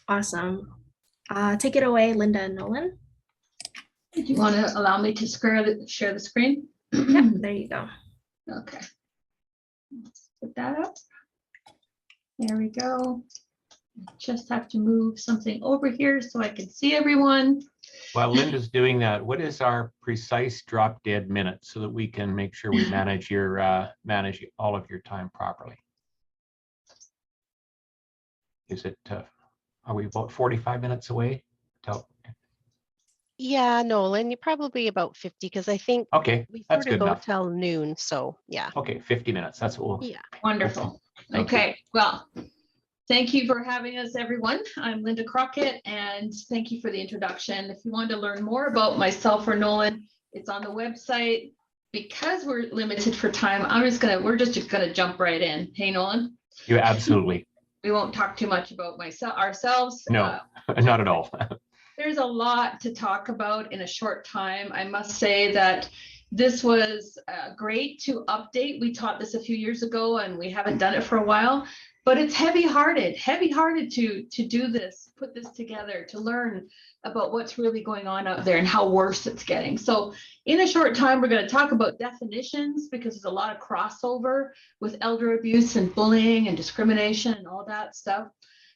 Awesome. Take it away, Linda and Nolan. Do you want to allow me to share the screen? Yep, there you go. Okay. Let's put that up. There we go. Just have to move something over here so I can see everyone. While Linda's doing that, what is our precise drop dead minute so that we can make sure we manage manage all of your time properly? Is it, are we about 45 minutes away? Yeah, Nolan, you're probably about 50 because I think Okay, we that's sort of good go enough. till noon. So yeah. Okay, 50 minutes. That's what we'll. Yeah. Wonderful. Thank Okay, well, thank you for having us, everyone. I'm Linda Crockett, and thank you for the introduction. If you want to learn more about myself or Nolan, it's on the website. Because we're limited for time, we're just gonna jump right in. Hey, Nolan? You absolutely. We won't talk too much about ourselves. No, not at all. There's a lot to talk about in a short time. I must say that this was great to update. We taught this a few years ago and we haven't done it for a while, but it's heavy-hearted to do this, put this together, to learn about what's really going on out there and how worse it's getting. So in a short time, we're going to talk about definitions because there's a lot of crossover with elder abuse and bullying and discrimination and all that stuff.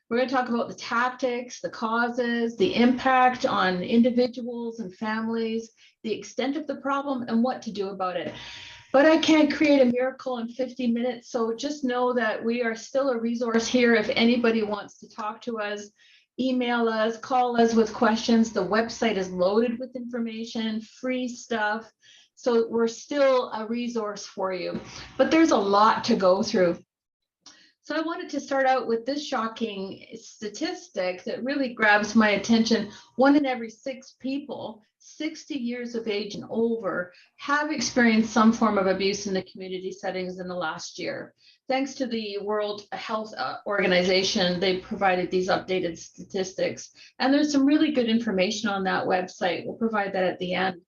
We're going to talk about the tactics, the causes, the impact on individuals and families, the extent of the problem, and what to do about it. But I can't create a miracle in 50 minutes, so just know that we are still a resource here. If anybody wants to talk to us, email us, call us with questions. The website is loaded with information, free stuff. So we're still a resource for you, but there's a lot to go through. So I wanted to start out with this shocking statistic that really grabs my attention. 1 in every 6 people, 60 years of age and over, have experienced some form of abuse in the community settings in the last year. Thanks to the World Health Organization, they provided these updated statistics. And there's some really good information on that website. We'll provide that at the end.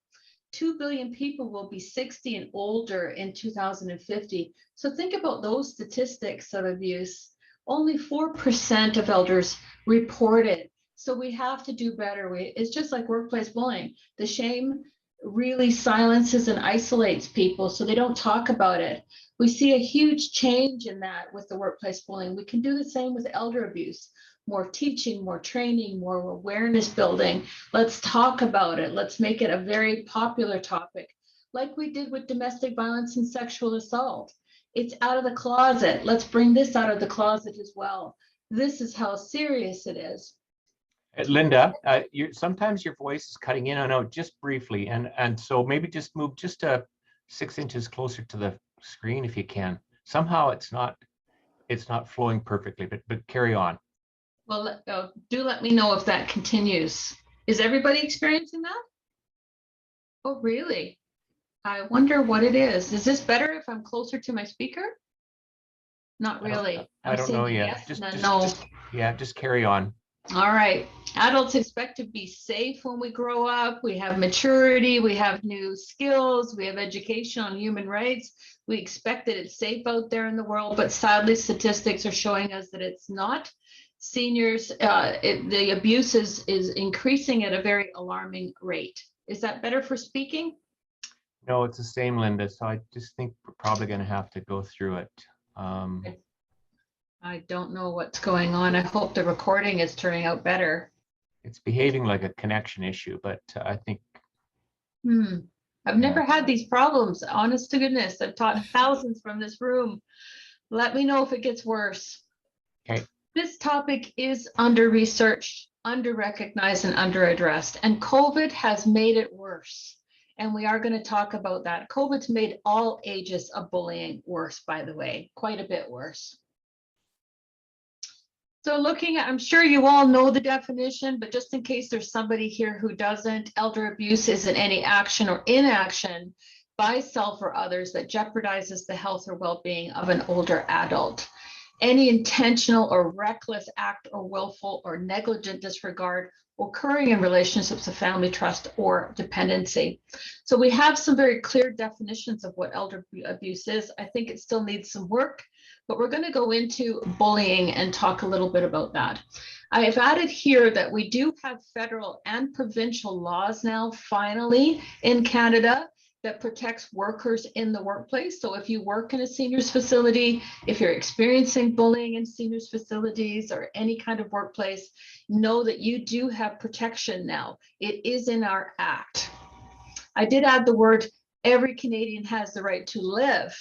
2 billion people will be 60 and older in 2050. So think about those statistics of abuse. Only 4% of elders report it. So we have to do better. It's just like workplace bullying. The shame really silences and isolates people so they don't talk about it. We see a huge change in that with the workplace bullying. We can do the same with elder abuse. More teaching, more training, more awareness building. Let's talk about it. Let's make it a very popular topic, like we did with domestic violence and sexual assault. It's out of the closet. Let's bring this out of the closet as well. This is how serious it is. Linda, sometimes your voice is cutting in and out just briefly, and so maybe just move just 6 inches closer to the screen if you can. Somehow it's not flowing perfectly, but carry on. Well, do let me know if that continues. Is everybody experiencing that? Oh, really? I wonder what it is. Is this better if I'm closer to my speaker? Not really. I don't know yet. Just carry on. All right. Adults expect to be safe when we grow up. We have maturity. We have new skills. We have education on human rights. We expect that it's safe out there in the world, but sadly, statistics are showing us that it's not. Seniors, the abuse is increasing at a very alarming rate. Is that better for speaking? No, it's the same, Linda. So I just think we're probably going to have to go through it. I don't know what's going on. I hope the recording is turning out better. It's behaving like a connection issue, but I think. I've never had these problems, honest to goodness. I've taught thousands from this room. Let me know if it gets worse. Okay. This topic is under-researched, under-recognized, and under-addressed, and COVID has made it worse. And we are going to talk about that. COVID's made all ages of bullying worse, by the way, quite a bit worse. So looking at, I'm sure you all know the definition, but just in case there's somebody here who doesn't, elder abuse isn't any action or inaction by self or others that jeopardizes the health or well-being of an older adult. Any intentional or reckless act or willful or negligent disregard occurring in relationships of family, trust, or dependency. So we have some very clear definitions of what elder abuse is. I think it still needs some work, but we're going to go into bullying and talk a little bit about that. I have added here that we do have federal and provincial laws now, finally, in Canada that protects workers in the workplace. So if you work in a seniors facility, if you're experiencing bullying in seniors facilities or any kind of workplace, know that you do have protection now. It is in our act. I did add the word, every Canadian has the right to live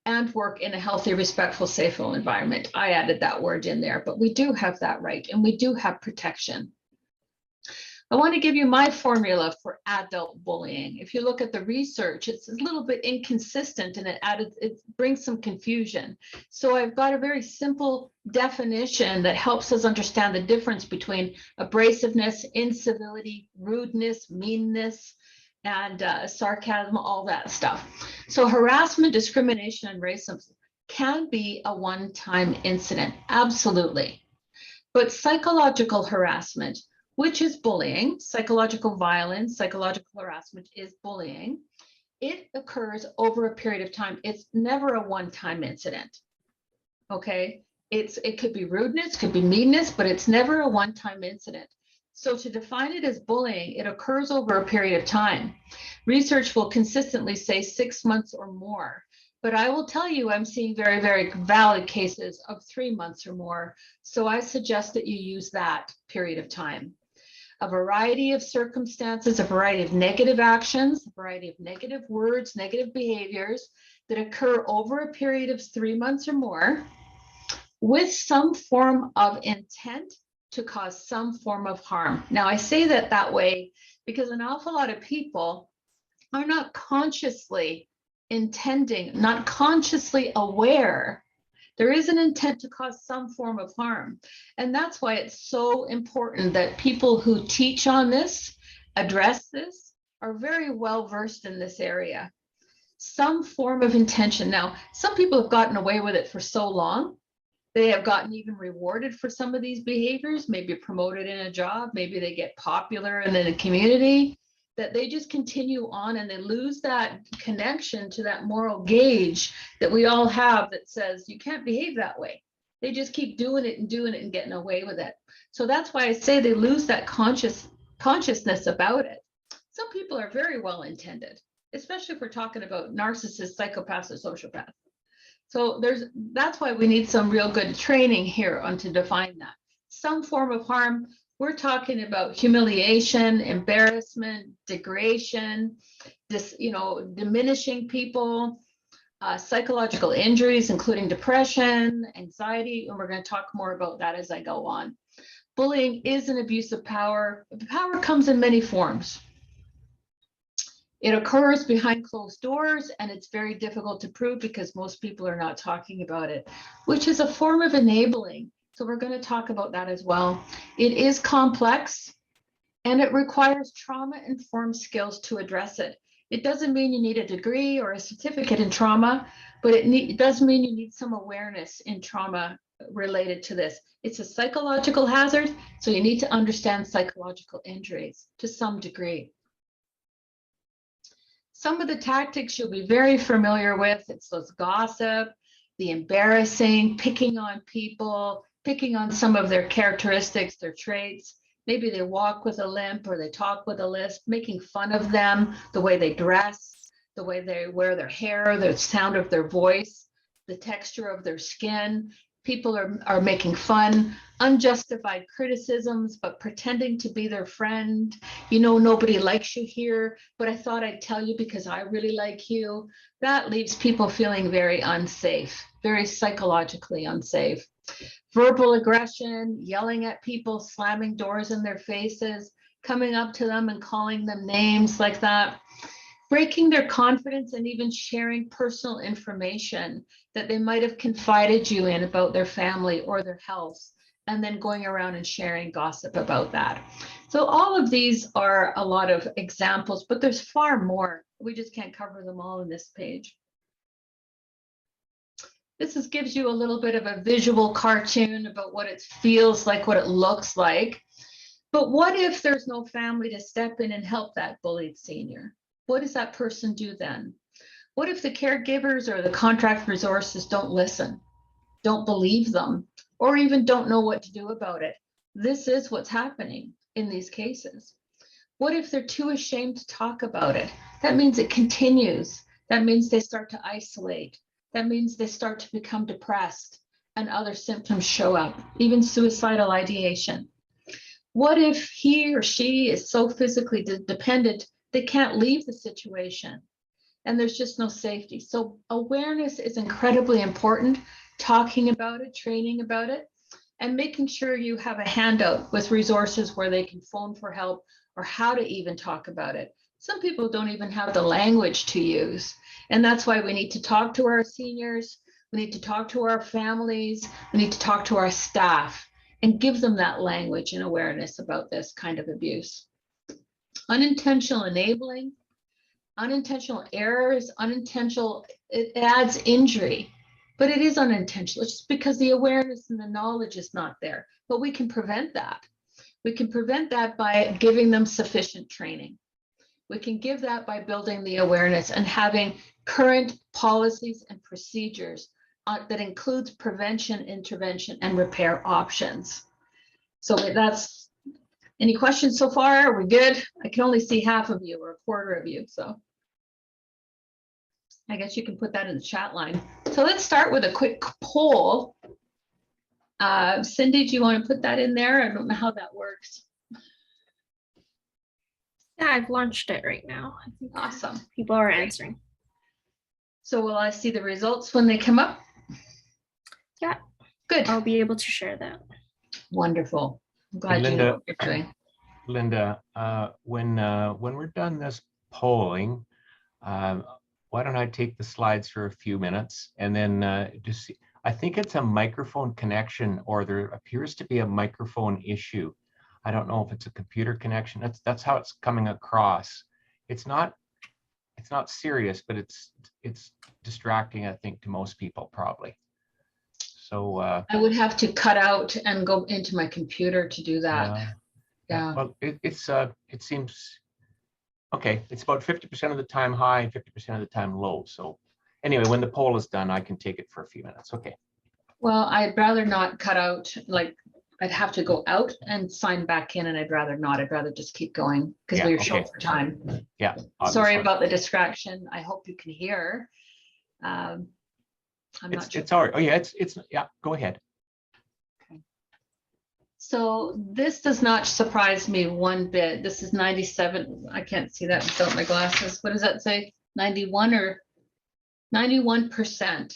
and work in a healthy, respectful, safe environment. I added that word in there, but we do have that right and we do have protection. I want to give you my formula for adult bullying. If you look at the research, it's a little bit inconsistent and it brings some confusion. So I've got a very simple definition that helps us understand the difference between abrasiveness, incivility, rudeness, meanness, and sarcasm, all that stuff. So harassment, discrimination, and racism can be a one-time incident, absolutely. But psychological harassment, which is bullying, psychological violence, psychological harassment is bullying. It occurs over a period of time. It's never a one-time incident, okay? It could be rudeness, could be meanness, but it's never a one-time incident. So to define it as bullying, it occurs over a period of time. Research will consistently say 6 months or more. But I will tell you, I'm seeing very, very valid cases of 3 months or more. So I suggest that you use that period of time. A variety of circumstances, a variety of negative actions, a variety of negative words, negative behaviors that occur over a period of 3 months or more with some form of intent to cause some form of harm. Now, I say that way because an awful lot of people are not consciously intending, not consciously aware. There is an intent to cause some form of harm. And that's why it's so important that people who teach on this, address this, are very well versed in this area. Some form of intention. Now, some people have gotten away with it for so long. They have gotten even rewarded for some of these behaviors, maybe promoted in a job, maybe they get popular in the community, that they just continue on and they lose that connection to that moral gauge that we all have that says you can't behave that way. They just keep doing it and getting away with it. So that's why I say they lose that consciousness about it. Some people are very well intended, especially if we're talking about narcissists, psychopaths, or sociopaths. So that's why we need some real good training here on to define that. Some form of harm. We're talking about humiliation, embarrassment, degradation, diminishing people, psychological injuries, including depression, anxiety, and we're going to talk more about that as I go on. Bullying is an abuse of power. Power comes in many forms. It occurs behind closed doors, and it's very difficult to prove because most people are not talking about it, which is a form of enabling. So we're going to talk about that as well. It is complex and it requires trauma-informed skills to address it. It doesn't mean you need a degree or a certificate in trauma, but it does mean you need some awareness in trauma related to this. It's a psychological hazard, so you need to understand psychological injuries to some degree. Some of the tactics you'll be very familiar with. It's those gossip, the embarrassing, picking on people, picking on some of their characteristics, their traits. Maybe they walk with a limp or they talk with a lisp, making fun of them, the way they dress, the way they wear their hair, the sound of their voice, the texture of their skin. People are making fun, unjustified criticisms, but pretending to be their friend. Nobody likes you here, but I thought I'd tell you because I really like you. That leaves people feeling very unsafe, very psychologically unsafe. Verbal aggression, yelling at people, slamming doors in their faces, coming up to them and calling them names like that. Breaking their confidence and even sharing personal information that they might have confided you in about their family or their health, and then going around and sharing gossip about that. So all of these are a lot of examples, but there's far more. We just can't cover them all in this page. This gives you a little bit of a visual cartoon about what it feels like, what it looks like. But what if there's no family to step in and help that bullied senior? What does that person do then? What if the caregivers or the contract resources don't listen? don't believe them, or even don't know what to do about it. This is what's happening in these cases. What if they're too ashamed to talk about it? That means it continues. That means they start to isolate. That means they start to become depressed and other symptoms show up, even suicidal ideation. What if he or she is so physically dependent, they can't leave the situation and there's just no safety? So awareness is incredibly important, talking about it, training about it, and making sure you have a handout with resources where they can phone for help or how to even talk about it. Some people don't even have the language to use. And that's why we need to talk to our seniors. We need to talk to our families. We need to talk to our staff and give them that language and awareness about this kind of abuse. Unintentional enabling, unintentional errors, it adds injury, but it is unintentional. It's just because the awareness and the knowledge is not there. But we can prevent that. We can prevent that by giving them sufficient training. We can give that by building the awareness and having current policies and procedures that includes prevention, intervention, and repair options. So that's, any questions so far? Are we good? I can only see half of you or a quarter of you, so I guess you can put that in the chat line. So let's start with a quick poll. Cindy, do you want to put that in there? I don't know how that works. Yeah, I've launched it right now. I think Awesome. people are answering. So will I see the results when they come up? Yeah. Good. I'll be able to share that. Wonderful. I'm glad you know Linda, what you're doing. Linda, when we're done this polling, why don't I take the slides for a few minutes and then just see, I think it's a microphone connection, or there appears to be a microphone issue. I don't know if it's a computer connection. That's how it's coming across. It's not serious, but it's distracting, I think, to most people probably. So I would have to cut out and go into my computer to do that. Yeah. Well, it seems okay. It's about 50% of the time high and 50% of the time low. So anyway, when the poll is done, I can take it for a few minutes. Okay. Well, I'd rather not cut out, like I'd have to go out and sign back in, and I'd rather not. I'd rather just keep going because Yeah, we're okay. short for time. Yeah. Sorry obviously. about the distraction. I hope you can hear. I'm not sure. It's all right. Oh yeah, it's yeah. Go ahead. So this does not surprise me one bit. This is 97. I can't see that without my glasses. What does that say? 91 or 91%.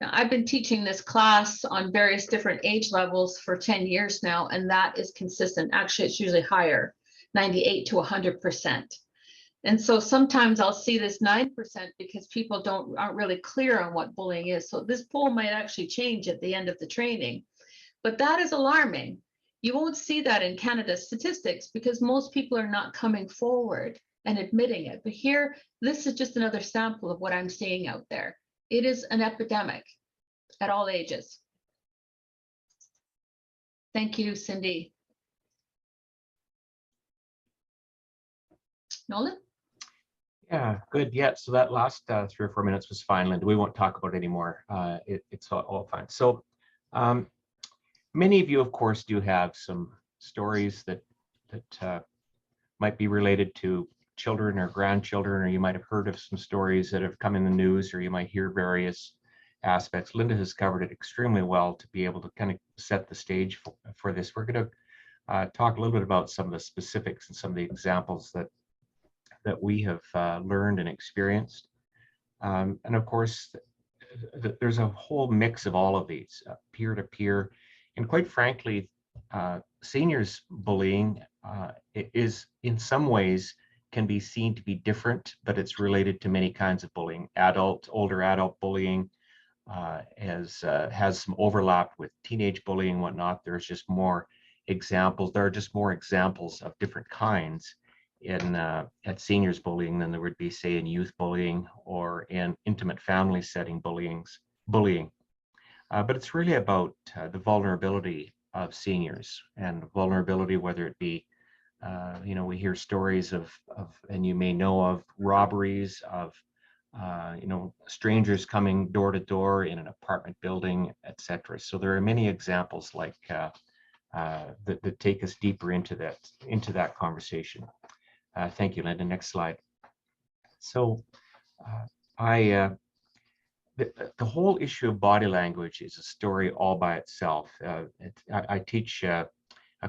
Now, I've been teaching this class on various different age levels for 10 years now, and that is consistent. Actually, it's usually higher, 98 to 100%. And so sometimes I'll see this 9% because people aren't really clear on what bullying is. So this poll might actually change at the end of the training, but that is alarming. You won't see that in Canada's statistics because most people are not coming forward and admitting it. But here, this is just another sample of what I'm seeing out there. It is an epidemic at all ages. Thank you, Cindy. Nolan? Yeah, good. Yeah, so that last 3 or 4 minutes was fine, Linda. We won't talk about it anymore. It's all fine. So many of you, of course, do have some stories that might be related to children or grandchildren, or you might have heard of some stories that have come in the news, or you might hear various aspects. Linda has covered it extremely well to be able to kind of set the stage for this. We're going to talk a little bit about some of the specifics and some of the examples that we have learned and experienced. And of course, there's a whole mix of all of these, peer-to-peer, and quite frankly, seniors bullying is in some ways can be seen to be different, but it's related to many kinds of bullying. Older adult bullying has some overlap with teenage bullying and whatnot. There's just more examples. There are just more examples of different kinds in at seniors bullying than there would be, say, in youth bullying or in intimate family setting bullying. But it's really about the vulnerability of seniors, and vulnerability, whether it be, we hear stories of, and you may know of, robberies, of strangers coming door to door in an apartment building, etc. So there are many examples like that take us deeper into that conversation. Thank you, Linda. Next slide. So the whole issue of body language is a story all by itself. I teach a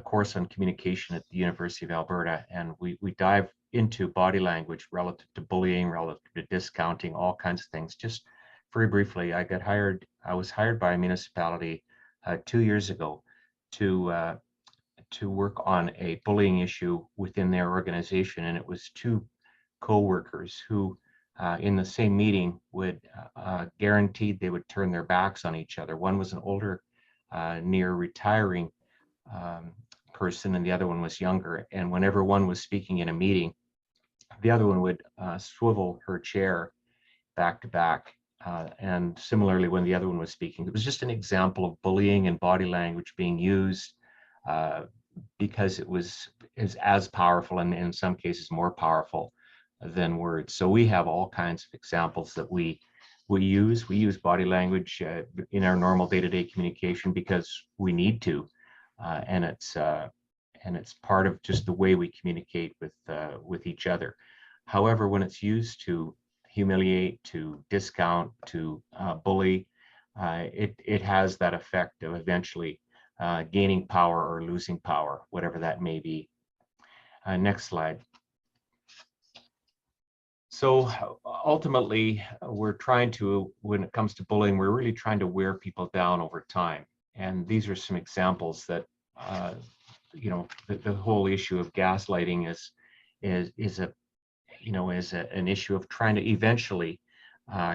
course on communication at the University of Alberta, and we dive into body language relative to bullying, relative to discounting, all kinds of things. Just very briefly, I was hired by a municipality 2 years ago to work on a bullying issue within their organization, and it was two co-workers who in the same meeting would guaranteed they would turn their backs on each other. One was an older, near retiring person, and the other one was younger. And whenever one was speaking in a meeting, the other one would swivel her chair back to back. And similarly, when the other one was speaking, it was just an example of bullying and body language being used because it is as powerful, and in some cases more powerful than words. So we have all kinds of examples that we use. We use body language in our normal day-to-day communication because we need to, and it's part of just the way we communicate with each other. However, when it's used to humiliate, to discount, to bully, it has that effect of eventually gaining power or losing power, whatever that may be. Next slide. So ultimately, we're trying to, when it comes to bullying, we're really trying to wear people down over time. And these are some examples that, the whole issue of gaslighting is an issue of trying to eventually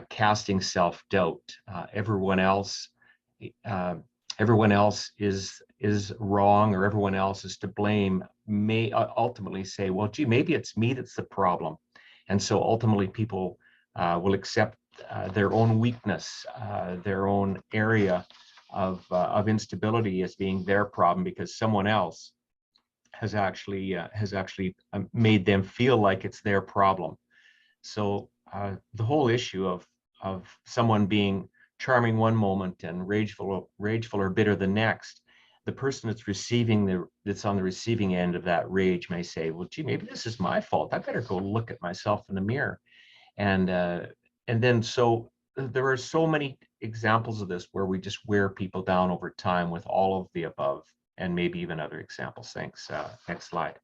casting self-doubt. Everyone else is wrong, or everyone else is to blame, may ultimately say, well, gee, maybe it's me that's the problem. And so ultimately people will accept their own weakness, their own area of instability as being their problem, because someone else has actually made them feel like it's their problem. So the whole issue of someone being charming one moment and rageful or bitter the next, the person that's on the receiving end of that rage may say, well, gee, maybe this is my fault. I better go look at myself in the mirror. And then so there are so many examples of this where we just wear people down over time with all of the above, and maybe even other examples. Thanks. Next slide.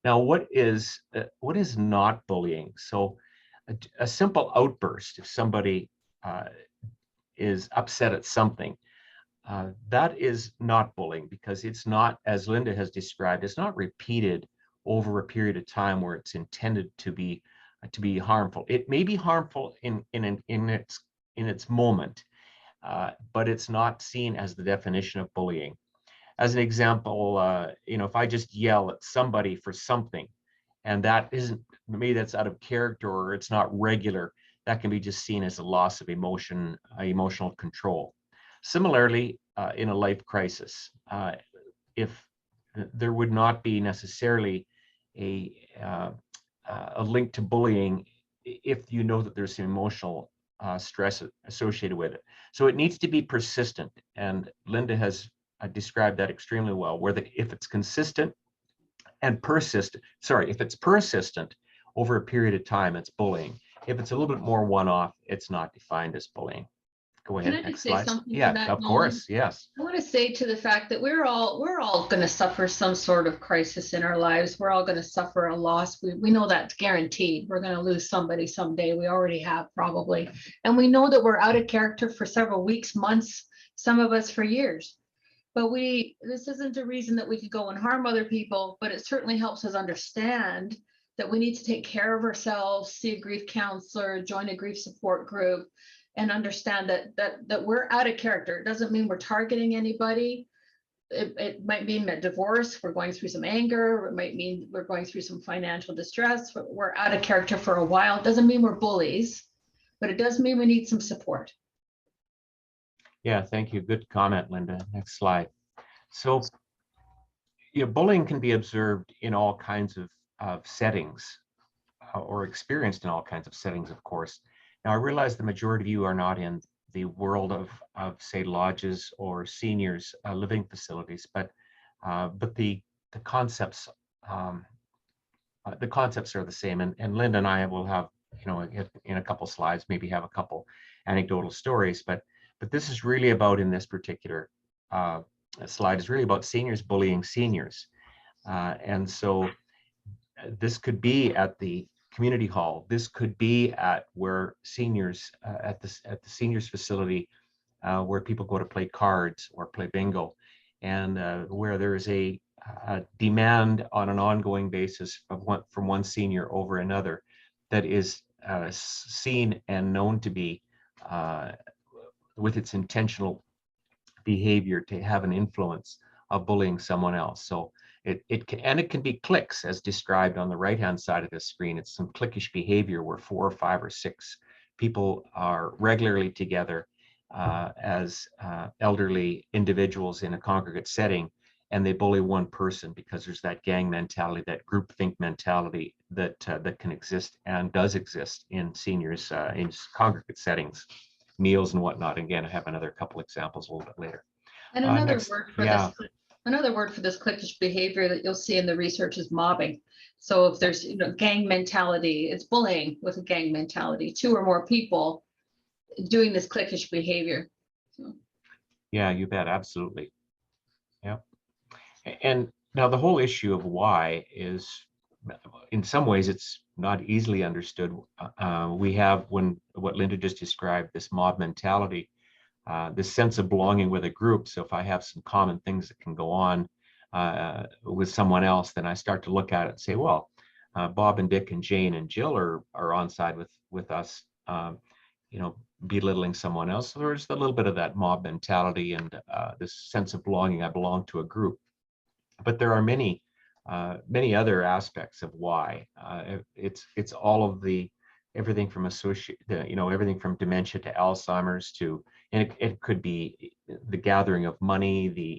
Now, what is not bullying? So a simple outburst, if somebody is upset at something, that is not bullying, because it's not, as Linda has described, it's not repeated over a period of time where it's intended to be harmful. It may be harmful in its moment, but it's not seen as the definition of bullying. As an example, if I just yell at somebody for something, and that isn't, maybe that's out of character or it's not regular, that can be just seen as a loss of emotional control. Similarly, in a life crisis, if there would not be necessarily a link to bullying if you know that there's some emotional stress associated with it. So it needs to be persistent, and Linda has described that extremely well, where if it's consistent and if it's persistent over a period of time, it's bullying. If it's a little bit more one-off, it's not defined as bullying. Go ahead. Can I Next just say slide. something to Yeah, that, of Nolan? course. Yes. I want to say to the fact that we're all going to suffer some sort of crisis in our lives. We're all going to suffer a loss. We know that's guaranteed. We're going to lose somebody someday. We already have, probably. And we know that we're out of character for several weeks, months, some of us for years. But this isn't a reason that we could go and harm other people, but it certainly helps us understand that we need to take care of ourselves, see a grief counselor, join a grief support group, and understand that we're out of character. It doesn't mean we're targeting anybody. It might mean that divorce, we're going through some anger. It might mean we're going through some financial distress. We're out of character for a while. It doesn't mean we're bullies, but it does mean we need some support. Yeah, thank you. Good comment, Linda. Next slide. So, bullying can be observed in all kinds of settings. or experienced in all kinds of settings, of course. Now, I realize the majority of you are not in the world of say, lodges or seniors living facilities, but the concepts the concepts are the same. And Linda and I will have, in a couple slides, maybe have a couple anecdotal stories, but this is really about, in this particular slide, is really about seniors bullying seniors. And so this could be at the community hall. This could be at where seniors, at the seniors facility, where people go to play cards or play bingo, and where there is a demand on an ongoing basis from one senior over another that is seen and known to be with its intentional behavior to have an influence of bullying someone else. So it can be cliques, as described on the right hand side of this screen. It's some cliquish behavior where 4 or 5 or 6 people are regularly together as elderly individuals in a congregate setting, and they bully one person because there's that gang mentality, that groupthink mentality that can exist and does exist in seniors in congregate settings, meals and whatnot. Again, I have another couple examples a little bit later. And another Next, word for yeah. this, another word for this cliquish behavior that you'll see in the research is mobbing. So if there's gang mentality, it's bullying with a gang mentality, 2 or more people doing this cliquish behavior. So. Yeah, you bet, absolutely. Yeah. And now the whole issue of why is, in some ways, it's not easily understood. We have, what Linda just described, this mob mentality, this sense of belonging with a group. So if I have some common things that can go on with someone else, then I start to look at it and say, well, Bob and Dick and Jane and Jill are on side with us, belittling someone else. So there's a little bit of that mob mentality and this sense of belonging. I belong to a group. But there are many other aspects of why. It's all of everything from everything from dementia to Alzheimer's to, and it could be the gathering of money,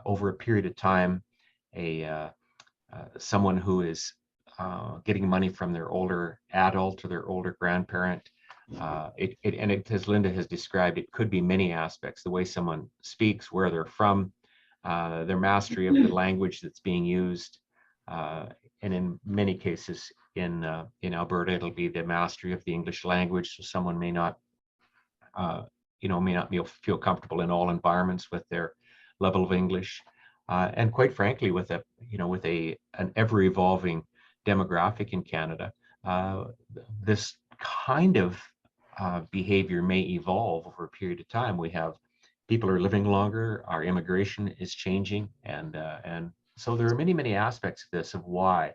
over a period of time, someone who is getting money from their older adult or their older grandparent. As Linda has described, it could be many aspects: the way someone speaks, where they're from, their mastery of the language that's being used, and in many cases in Alberta, it'll be the mastery of the English language. So someone may not feel comfortable in all environments with their level of English, and quite frankly, with an ever evolving demographic in Canada, this kind of behavior may evolve over a period of time. We have people are living longer, our immigration is changing, and so there are many aspects of this of why.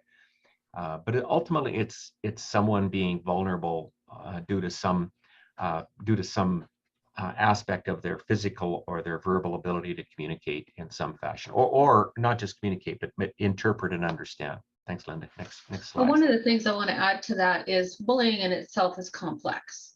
But ultimately, it's someone being vulnerable due to some aspect of their physical or their verbal ability to communicate in some fashion, or not just communicate, but interpret and understand. Thanks, Linda. Next slide. Well, one of the things I want to add to that is bullying in itself is complex.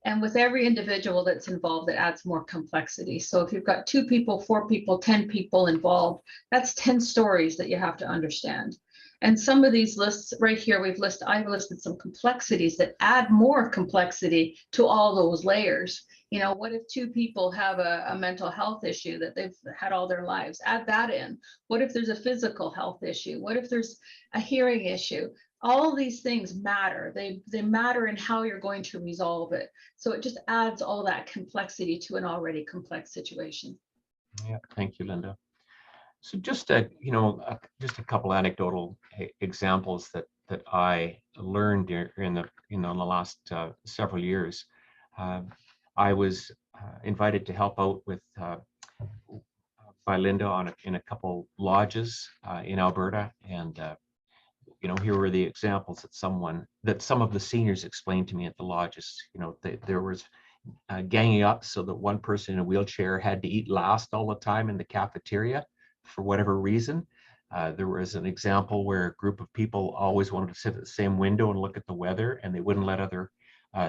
And with every individual that's involved, it adds more complexity. So if you've got 2 people, 4 people, 10 people involved, that's 10 stories that you have to understand. And some of these lists right here, I've listed some complexities that add more complexity to all those layers. What if 2 people have a mental health issue that they've had all their lives? Add that in. What if there's a physical health issue? What if there's a hearing issue? All these things matter. They matter in how you're going to resolve it. So it just adds all that complexity to an already complex situation. Yeah, thank you, Linda. So just a couple anecdotal examples that I learned in the last several years. I was invited to help out with by Linda in a couple lodges in Alberta, and here were the examples that some of the seniors explained to me at the lodges. There was ganging up so that one person in a wheelchair had to eat last all the time in the cafeteria for whatever reason. There was an example where a group of people always wanted to sit at the same window and look at the weather, and they wouldn't let other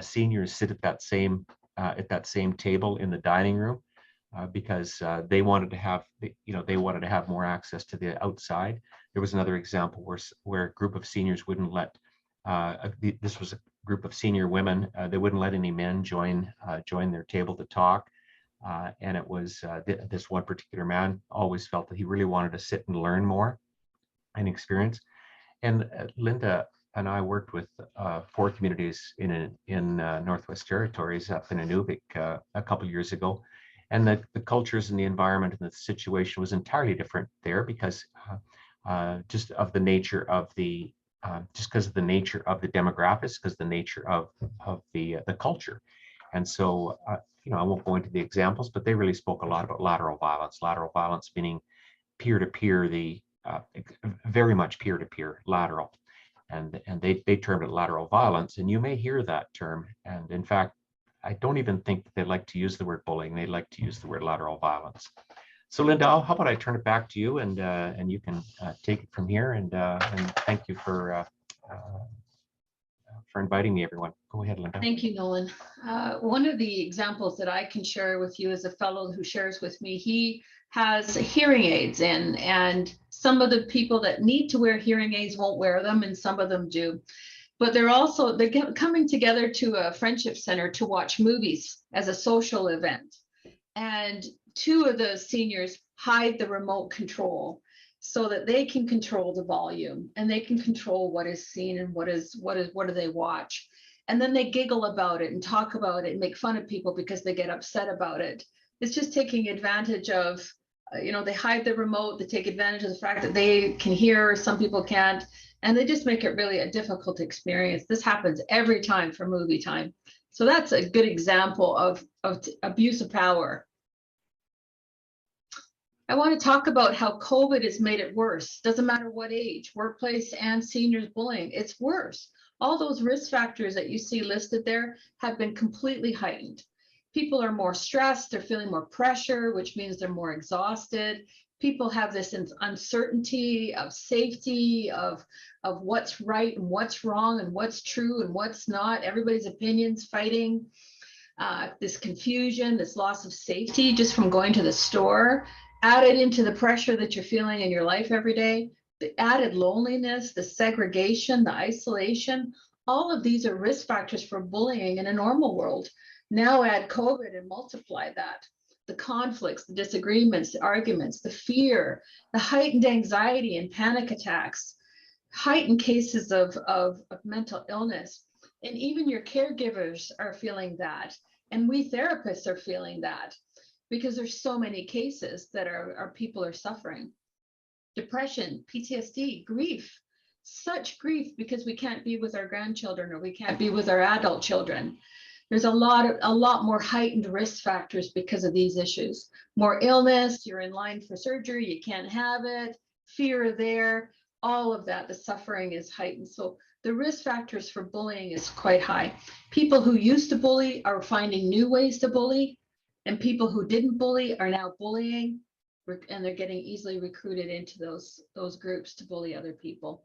seniors sit at that same table in the dining room because they wanted to have more access to the outside. There was another example where a group of seniors wouldn't let this was a group of senior women. They wouldn't let any men join their table to talk. And it was this one particular man always felt that he really wanted to sit and learn more and experience. And Linda and I worked with 4 communities in Northwest Territories up in Inuvik a couple of years ago. And the cultures and the environment and the situation was entirely different there because just of the nature of the just because of the nature of the demographics, because the nature of the culture. And so, I won't go into the examples, but they really spoke a lot about lateral violence. Lateral violence meaning peer-to-peer, very much peer-to-peer, lateral. And they termed it lateral violence. And you may hear that term. And in fact, I don't even think that they like to use the word bullying. They like to use the word lateral violence. So Linda, how about I turn it back to you and you can take it from here. And thank you for inviting me, everyone. Go ahead, Linda. Thank you, Nolan. One of the examples that I can share with you is a fellow who shares with me. He has hearing aids in, and some of the people that need to wear hearing aids won't wear them, and some of them do. But they're coming together to a friendship center to watch movies as a social event. And 2 of the seniors hide the remote control so that they can control the volume and they can control what is seen and what do they watch. And then they giggle about it and talk about it and make fun of people because they get upset about it. It's just taking advantage of, they hide the remote, they take advantage of the fact that they can hear, some people can't, and they just make it really a difficult experience. This happens every time for movie time. So that's a good example of abuse of power. I want to talk about how COVID has made it worse. Doesn't matter what age, workplace and seniors bullying, it's worse. All those risk factors that you see listed there have been completely heightened. People are more stressed, they're feeling more pressure, which means they're more exhausted. People have this uncertainty of safety, of what's right and what's wrong and what's true and what's not. Everybody's opinions fighting. This confusion, this loss of safety just from going to the store, added into the pressure that you're feeling in your life every day, the added loneliness, the segregation, the isolation, all of these are risk factors for bullying in a normal world. Now add COVID and multiply that. The conflicts, the disagreements, the arguments, the fear, the heightened anxiety and panic attacks, heightened cases of mental illness. And even your caregivers are feeling that. And we therapists are feeling that because there's so many cases that our people are suffering. Depression, PTSD, grief, such grief because we can't be with our grandchildren or we can't be with our adult children. There's a lot more heightened risk factors because of these issues. More illness, you're in line for surgery, you can't have it, fear there, all of that, the suffering is heightened. So the risk factors for bullying is quite high. People who used to bully are finding new ways to bully, and people who didn't bully are now bullying, and they're getting easily recruited into those groups to bully other people.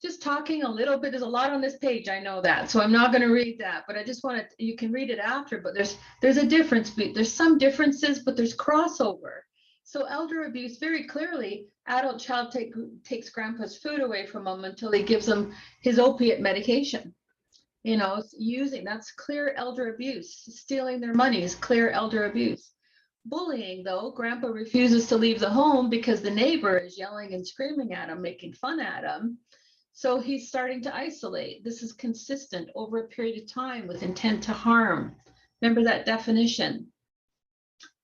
Just talking a little bit, there's a lot on this page, I know that, so I'm not going to read that, but I just want to, you can read it after, but there's a difference, there's some differences, but there's crossover. So elder abuse, very clearly, adult child takes grandpa's food away from him until he gives him his opiate medication. That's clear elder abuse. Stealing their money is clear elder abuse. Bullying, though, grandpa refuses to leave the home because the neighbor is yelling and screaming at him, making fun at him. So he's starting to isolate. This is consistent over a period of time with intent to harm. Remember that definition.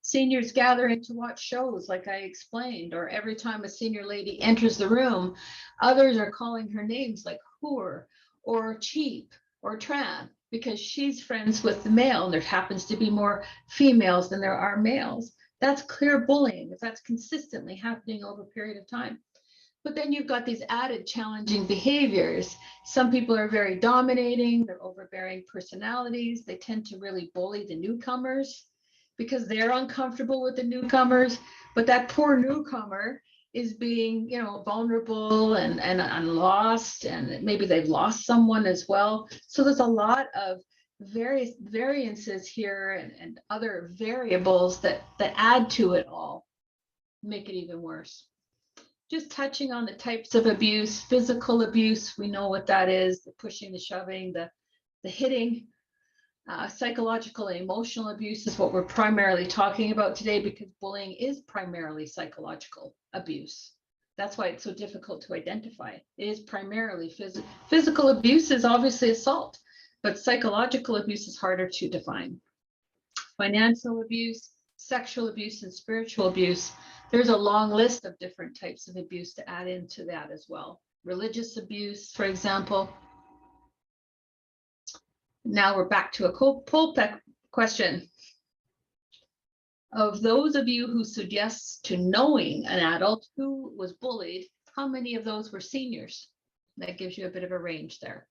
Seniors gathering to watch shows, like I explained, or every time a senior lady enters the room, others are calling her names like whore or cheap or tramp because she's friends with the male, and there happens to be more females than there are males. That's clear bullying if that's consistently happening over a period of time. But then you've got these added challenging behaviors. Some people are very dominating, they're overbearing personalities. They tend to really bully the newcomers because they're uncomfortable with the newcomers. But that poor newcomer is being, vulnerable and lost, and maybe they've lost someone as well. So there's a lot of various variances here and other variables that add to it all, make it even worse. just touching on the types of abuse. Physical abuse, we know what that is, the pushing, the shoving, the hitting. Psychological and emotional abuse is what we're primarily talking about today, because bullying is primarily psychological abuse. That's why it's so difficult to identify. It is primarily physical abuse is obviously assault, but psychological abuse is harder to define. Financial abuse, sexual abuse, and spiritual abuse. There's a long list of different types of abuse to add into that as well. Religious abuse, for example. Now we're back to a poll question. Of those of you who said yes to knowing an adult who was bullied, how many of those were seniors? That gives you a bit of a range there.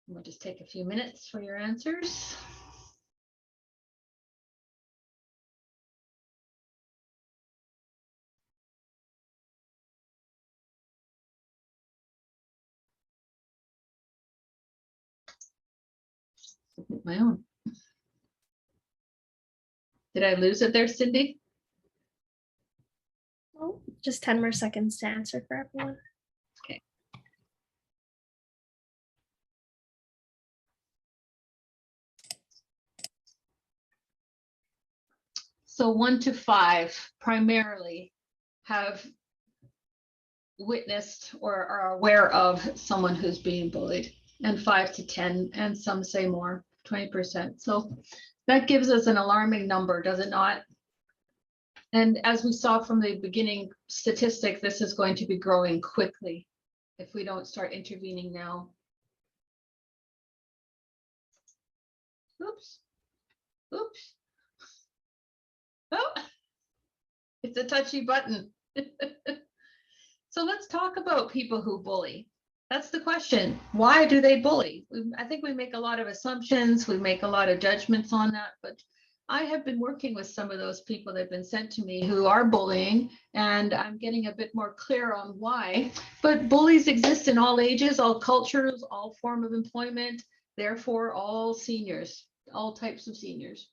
We'll just take a few minutes for your answers. My own. Did I lose it there, Cindy? Oh, just 10 more seconds to answer for everyone. Okay. So 1 to 5 primarily have witnessed or are aware of someone who's being bullied, and 5 to 10, and some say more, 20%. So that gives us an alarming number, does it not? And as we saw from the beginning statistic, this is going to be growing quickly if we don't start intervening now. Oops. Oops. Oh, it's a touchy button. So let's talk about people who bully. That's the question. Why do they bully? I think we make a lot of assumptions. We make a lot of judgments on that, but I have been working with some of those people that have been sent to me who are bullying, and I'm getting a bit more clear on why. But bullies exist in all ages, all cultures, all form of employment, therefore all seniors, all types of seniors.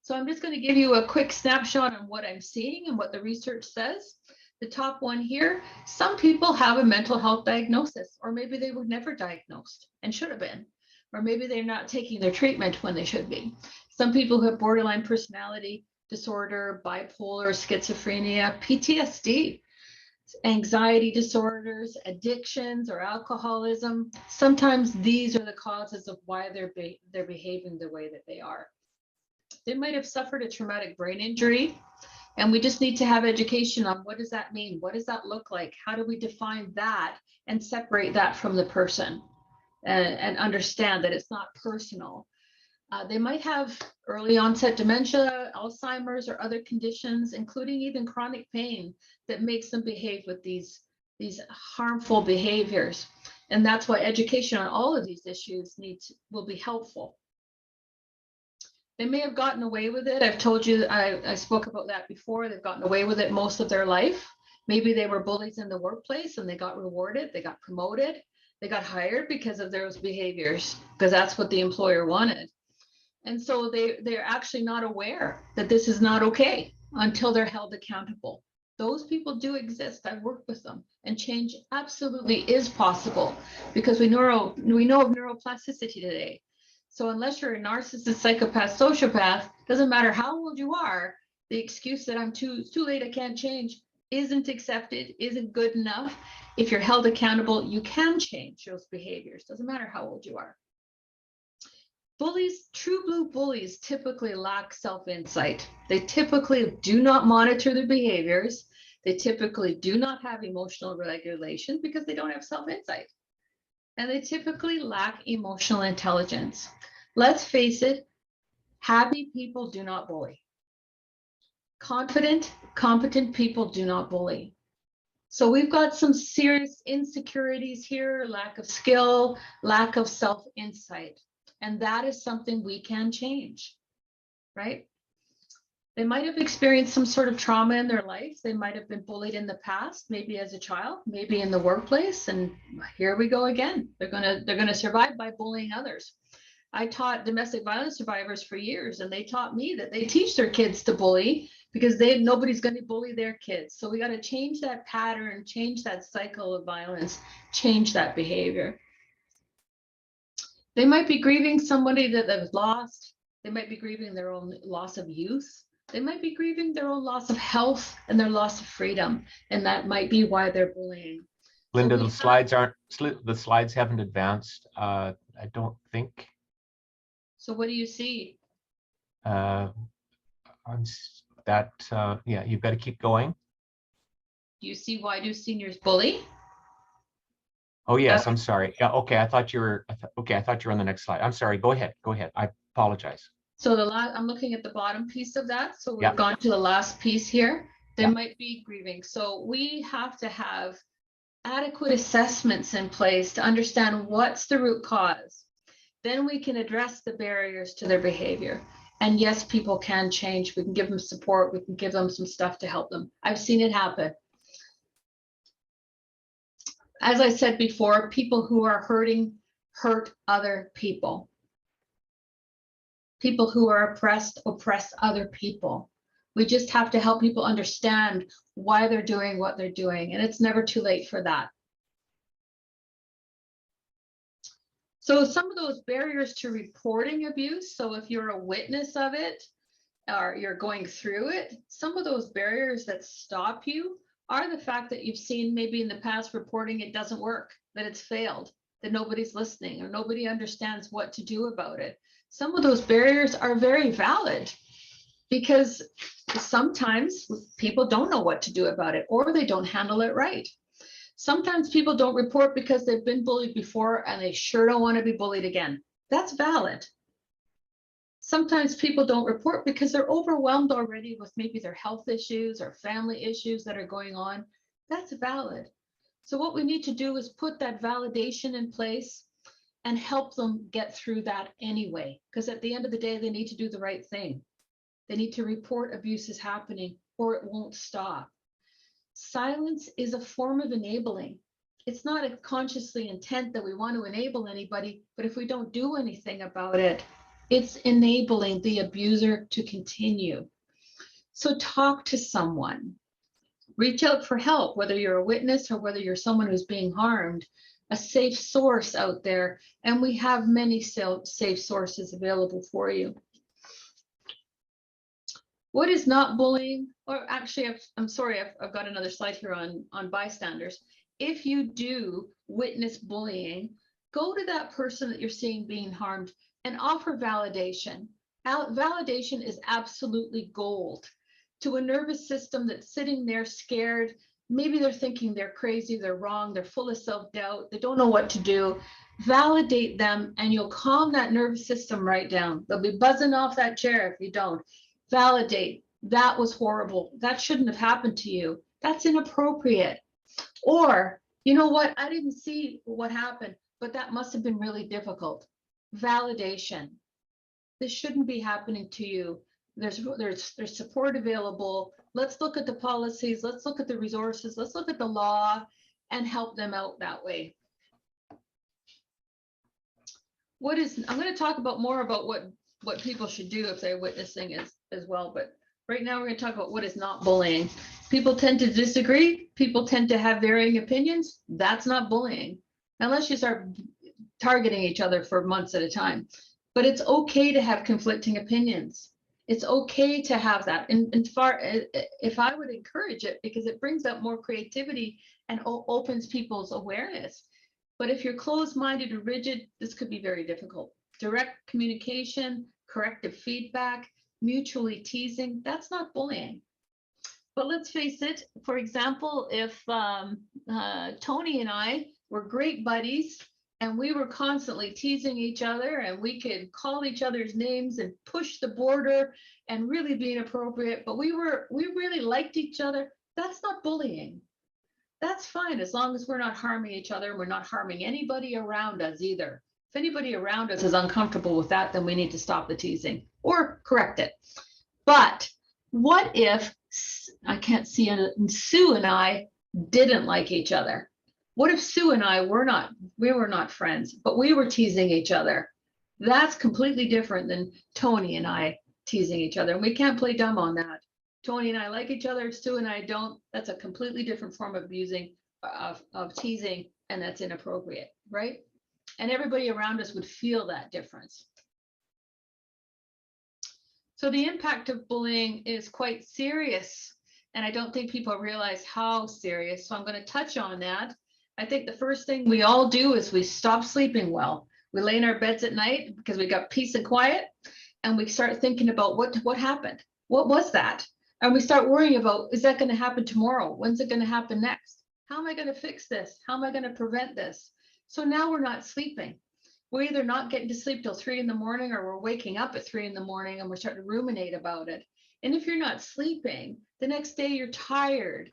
So I'm just going to give you a quick snapshot on what I'm seeing and what the research says. The top one here, some people have a mental health diagnosis, or maybe they were never diagnosed and should have been, or maybe they're not taking their treatment when they should be. Some people who have borderline personality disorder, bipolar, schizophrenia, PTSD, anxiety disorders, addictions, or alcoholism. Sometimes these are the causes of why they're behaving the way that they are. They might have suffered a traumatic brain injury, and we just need to have education on what does that mean? What does that look like? How do we define that and separate that from the person and understand that it's not personal? They might have early onset dementia, Alzheimer's, or other conditions, including even chronic pain that makes them behave with these harmful behaviors. And that's why education on all of these issues will be helpful. They may have gotten away with it. I've told you, I spoke about that before. They've gotten away with it most of their life. Maybe they were bullies in the workplace and they got rewarded, they got promoted, they got hired because of those behaviors, because that's what the employer wanted. And so they're actually not aware that this is not okay until they're held accountable. Those people do exist. I've worked with them, and change absolutely is possible because we know of neuroplasticity today. So unless you're a narcissist, psychopath, sociopath, doesn't matter how old you are, the excuse that it's too late, I can't change, isn't accepted, isn't good enough. If you're held accountable, you can change those behaviors. Doesn't matter how old you are. Bullies, true blue bullies, typically lack self-insight. They typically do not monitor their behaviors. They typically do not have emotional regulation because they don't have self-insight. And they typically lack emotional intelligence. Let's face it, happy people do not bully. Confident, competent people do not bully. So we've got some serious insecurities here, lack of skill, lack of self-insight. And that is something we can change, right? They might have experienced some sort of trauma in their life. They might have been bullied in the past, maybe as a child, maybe in the workplace. And here we go again. They're gonna survive by bullying others. I taught domestic violence survivors for years, and they taught me that they teach their kids to bully because nobody's going to bully their kids. So we got to change that pattern, change that cycle of violence, change that behavior. They might be grieving somebody that they've lost. They might be grieving their own loss of youth. They might be grieving their own loss of health and their loss of freedom. And that might be why they're bullying. Linda, So the slides haven't advanced. I don't think. So what do you see? On that, yeah, you've got to keep going. Do you see why do seniors bully? Oh yes, I'm sorry. Yeah, okay, I thought you were. Okay, I thought you were on the next slide. I'm sorry. Go ahead. Go ahead. I apologize. So I'm looking at the bottom piece of that. So we've Yeah. gone to the last piece here. There Yeah. might be grieving. So we have to have adequate assessments in place to understand what's the root cause. Then we can address the barriers to their behavior. And yes, people can change. We can give them support. We can give them some stuff to help them. I've seen it happen. As I said before, people who are hurting hurt other people. People who are oppressed oppress other people. We just have to help people understand why they're doing what they're doing. And it's never too late for that. So some of those barriers to reporting abuse, so if you're a witness of it or you're going through it, some of those barriers that stop you are the fact that you've seen maybe in the past reporting it doesn't work, that it's failed, that nobody's listening or nobody understands what to do about it. Some of those barriers are very valid because sometimes people don't know what to do about it or they don't handle it right. Sometimes people don't report because they've been bullied before and they sure don't want to be bullied again. That's valid. Sometimes people don't report because they're overwhelmed already with maybe their health issues or family issues that are going on. That's valid. So what we need to do is put that validation in place and help them get through that anyway, because at the end of the day, they need to do the right thing. They need to report abuse is happening or it won't stop. Silence is a form of enabling. It's not a consciously intent that we want to enable anybody, but if we don't do anything about it, it's enabling the abuser to continue. So talk to someone. Reach out for help, whether you're a witness or whether you're someone who's being harmed, a safe source out there. And we have many safe sources available for you. What is not bullying? Or actually, I'm sorry, I've got another slide here on bystanders. If you do witness bullying, go to that person that you're seeing being harmed and offer validation. Validation is absolutely gold to a nervous system that's sitting there scared. Maybe they're thinking they're crazy, they're wrong, they're full of self-doubt, they don't know what to do. Validate them and you'll calm that nervous system right down. They'll be buzzing off that chair if you don't. Validate, that was horrible. That shouldn't have happened to you. That's inappropriate. Or, you know what, I didn't see what happened, but that must have been really difficult. Validation. This shouldn't be happening to you. There's support available. Let's look at the policies. Let's look at the resources. Let's look at the law and help them out that way. I'm going to talk about more about what people should do if they're witnessing as well. But right now we're going to talk about what is not bullying. People tend to disagree. People tend to have varying opinions. That's not bullying, unless you start targeting each other for months at a time. But it's okay to have conflicting opinions. It's okay to have that. And if I would encourage it, because it brings out more creativity and opens people's awareness. But if you're closed-minded or rigid, this could be very difficult. Direct communication, corrective feedback, mutually teasing, that's not bullying. But let's face it, for example, if Tony and I were great buddies and we were constantly teasing each other and we could call each other's names and push the border and really be inappropriate, but we really liked each other, that's not bullying. That's fine as long as we're not harming each other and we're not harming anybody around us either. If anybody around us is uncomfortable with that, then we need to stop the teasing or correct it. But what if, I can't see, Sue and I didn't like each other? What if Sue and I we were not friends, but we were teasing each other? That's completely different than Tony and I teasing each other. And we can't play dumb on that. Tony and I like each other, Stu and I don't. That's a completely different form of abusing, of teasing, and that's inappropriate, right? And everybody around us would feel that difference. So the impact of bullying is quite serious, and I don't think people realize how serious. So I'm going to touch on that. I think the first thing we all do is we stop sleeping well. We lay in our beds at night because we got peace and quiet, and we start thinking about what happened? What was that? And we start worrying about, is that going to happen tomorrow? When's it going to happen next? How am I going to fix this? How am I going to prevent this? So now we're not sleeping. We're either not getting to sleep till 3 a.m. or we're waking up at 3 a.m. and we're starting to ruminate about it. And if you're not sleeping, the next day you're tired.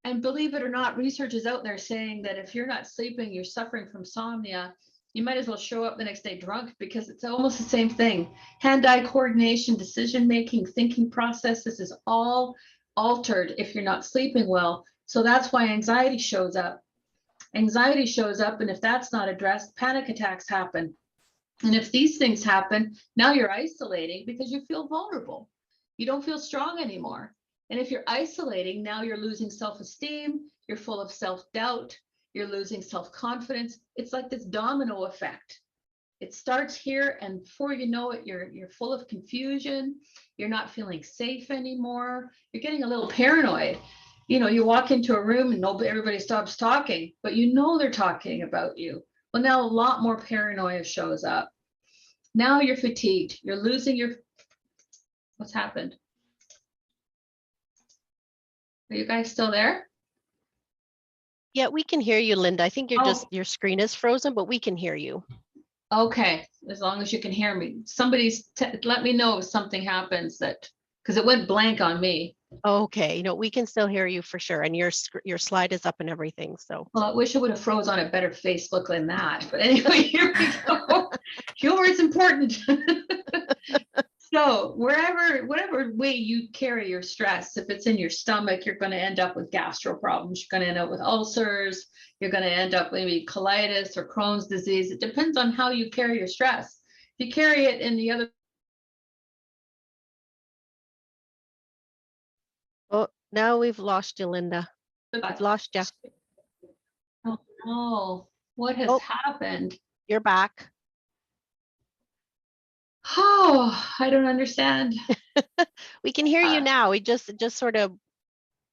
And believe it or not, research is out there saying that if you're not sleeping, you're suffering from insomnia, you might as well show up the next day drunk, because it's almost the same thing. Hand-eye coordination, decision-making, thinking processes is all altered if you're not sleeping well. So that's why anxiety shows up. Anxiety shows up, and if that's not addressed, panic attacks happen. And if these things happen, now you're isolating because you feel vulnerable. You don't feel strong anymore. And if you're isolating, now you're losing self-esteem, you're full of self-doubt, you're losing self-confidence. It's like this domino effect. It starts here, and before you know it, you're full of confusion. You're not feeling safe anymore. You're getting a little paranoid. You know, you walk into a room and everybody stops talking, but you know they're talking about you. Well, now a lot more paranoia shows up. Now you're fatigued. You're losing your, what's happened? Are you guys still there? Yeah, we can hear you, Linda. I think you're Oh. just, your screen is frozen, but we can hear you. Okay, as long as you can hear me. Somebody's let me know if something happens, that because it went blank on me. Okay, no, we can still hear you for sure. And your slide is up and everything, so. Well, I wish I would have froze on a better Facebook than that. But anyway, here we go. Humor is important. So whatever way you carry your stress, if it's in your stomach, you're going to end up with gastro problems. You're going to end up with ulcers. You're going to end up maybe colitis or Crohn's disease. It depends on how you carry your stress. If you carry it in the other. Oh, now we've lost you, Linda. We've lost you. Oh no, what has happened? You're back. Oh, I don't understand. We can hear you now. We just sort of,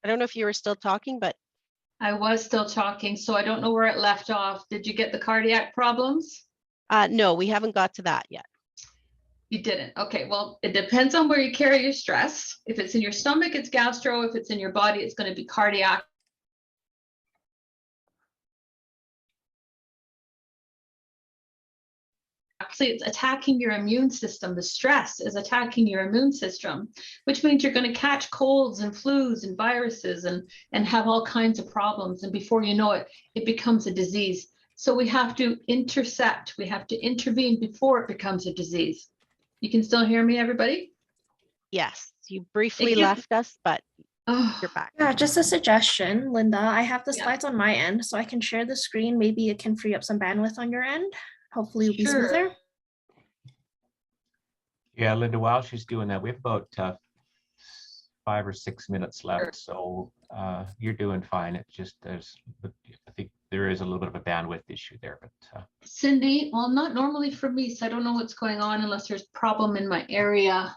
I don't know if you were still talking, but. I was still talking, so I don't know where it left off. Did you get the cardiac problems? No, we haven't got to that yet. You didn't. Okay, well, it depends on where you carry your stress. If it's in your stomach, it's gastro. If it's in your body, it's going to be cardiac. Actually, it's attacking your immune system. The stress is attacking your immune system, which means you're going to catch colds and flus and viruses and have all kinds of problems. And before you know it, it becomes a disease. So we have to intercept. We have to intervene before it becomes a disease. You can still hear me, everybody? Yes, you briefly left us, but you're back. Yeah, just a suggestion, Linda. I have the Yeah. slides on my end, so I can share the screen. Maybe it can free up some bandwidth on your end. Hopefully it'll be Sure. smoother. Yeah, Linda, while she's doing that, we have about 5 or 6 minutes left. So you're doing fine. It's just I think there is a little bit of a bandwidth issue there, but Cindy, well, not normally for me, so I don't know what's going on unless there's a problem in my area.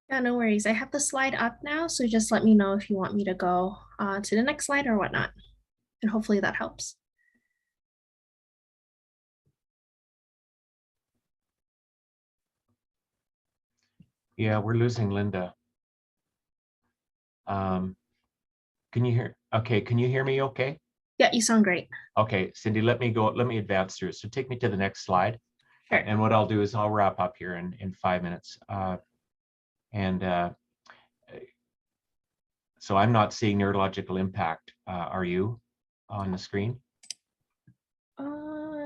Yeah, no worries. I have the slide up now, so just let me know if you want me to go to the next slide or whatnot. And hopefully that helps. yeah, we're losing Linda. Can you hear? Okay, can you hear me okay? Yeah, you sound great. Okay, Cindy, let me advance through it. So take me to the next slide. Sure. And what I'll do is I'll wrap up here in 5 minutes. So I'm not seeing neurological impact. Are you on the screen?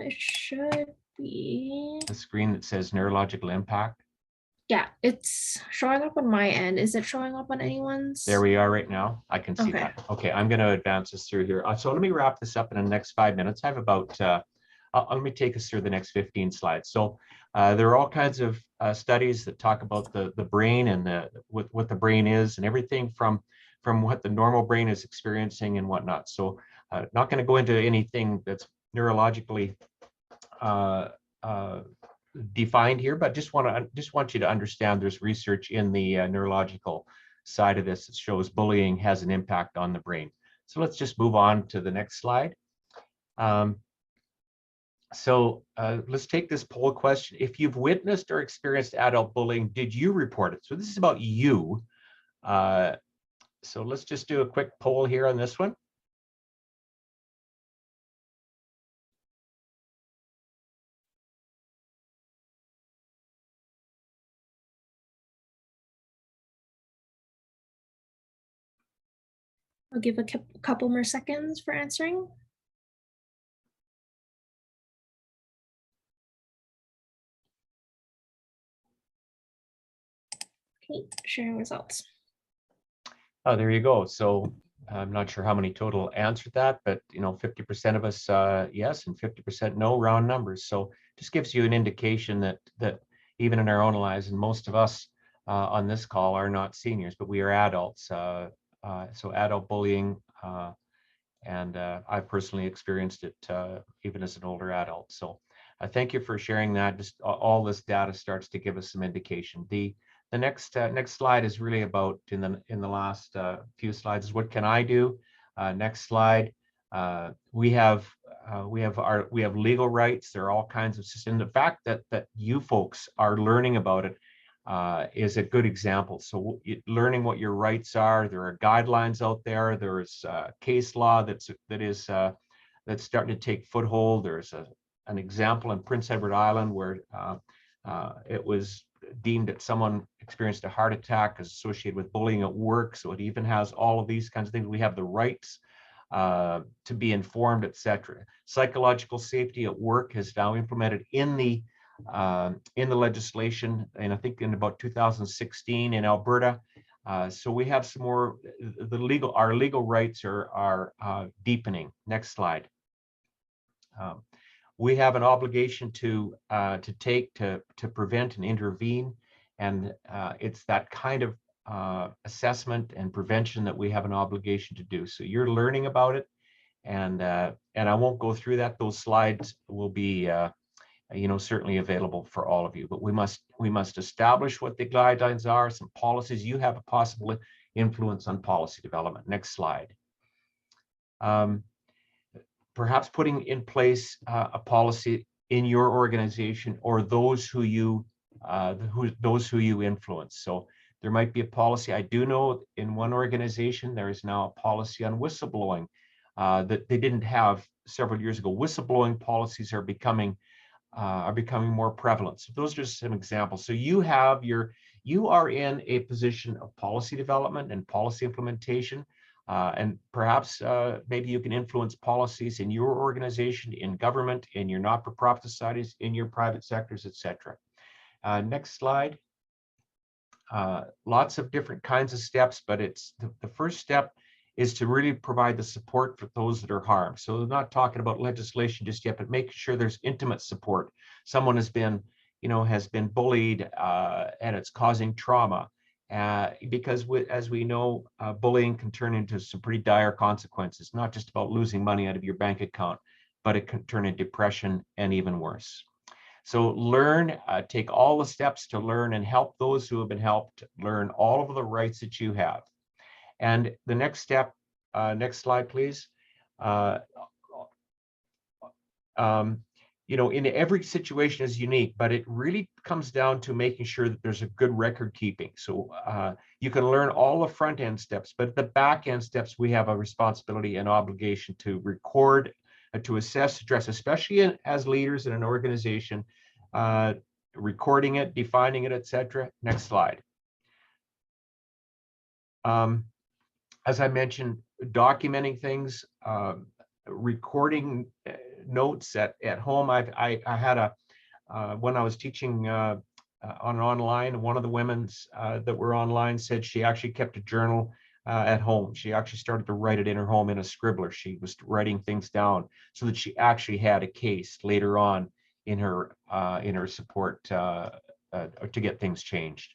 It should be. The screen that says neurological impact? Yeah, it's showing up on my end. Is it showing up on anyone's? There we are right now. I can see Okay. that. Okay, I'm going to advance us through here. So let me wrap this up in the next 5 minutes. I have about let me take us through the next 15 slides. So there are all kinds of studies that talk about the brain and what the brain is and everything from what the normal brain is experiencing and whatnot. So not going to go into anything that's neurologically defined here, but just want you to understand there's research in the neurological side of this that shows bullying has an impact on the brain. So let's just move on to the next slide. Let's take this poll question. If you've witnessed or experienced adult bullying, did you report it? So this is about you. So let's just do a quick poll here on this one. I'll give a couple more seconds for answering. Okay, sharing results. Oh, there you go. So I'm not sure how many total answered that, but 50% of us yes, and 50% no, round numbers. So just gives you an indication that even in our own lives, and most of us on this call are not seniors, but we are adults. So adult bullying, and I've personally experienced it even as an older adult. So thank you for sharing that. Just all this data starts to give us some indication. The next slide is really about in the last few slides is what can I do? Next slide. We have legal rights. There are all kinds of systems. The fact that you folks are learning about it is a good example. So learning what your rights are. There are guidelines out there. There's case law that's starting to take foothold. There's an example in Prince Edward Island where it was deemed that someone experienced a heart attack as associated with bullying at work. So it even has all of these kinds of things. We have the rights to be informed, etc. Psychological safety at work is now implemented in the legislation, and I think in about 2016 in Alberta. So we have some more. Our legal rights are deepening. Next slide. We have an obligation to prevent and intervene, and it's that kind of assessment and prevention that we have an obligation to do. So you're learning about it, and I won't go through that. Those slides will be certainly available for all of you. But we must establish what the guidelines are, some policies. You have a possible influence on policy development. Next slide. Perhaps putting in place a policy in your organization or those who you influence. So there might be a policy. I do know in one organization there is now a policy on whistleblowing that they didn't have several years ago. Whistleblowing policies are becoming more prevalent. So those are just some examples. So you are in a position of policy development and policy implementation. And perhaps maybe you can influence policies in your organization, in government, in your not-for-profit societies, in your private sectors, etc. Next slide. Lots of different kinds of steps, but it's the first step is to really provide the support for those that are harmed. So we're not talking about legislation just yet, but making sure there's intimate support. Someone has been bullied and it's causing trauma. Because as we know, bullying can turn into some pretty dire consequences, not just about losing money out of your bank account, but it can turn into depression and even worse. So take all the steps to learn and help those who have been helped learn all of the rights that you have. And the next step, next slide, please. In every situation is unique, but it really comes down to making sure that there's a good record keeping. So you can learn all the front end steps, but the back end steps, we have a responsibility and obligation to record, to assess, address, especially as leaders in an organization, recording it, defining it, etc. Next slide. As I mentioned, documenting things, recording notes at home. I had when I was teaching online, one of the women's that were online said she actually kept a journal at home. She actually started to write it in her home in a scribbler. She was writing things down so that she actually had a case later on in her support to get things changed.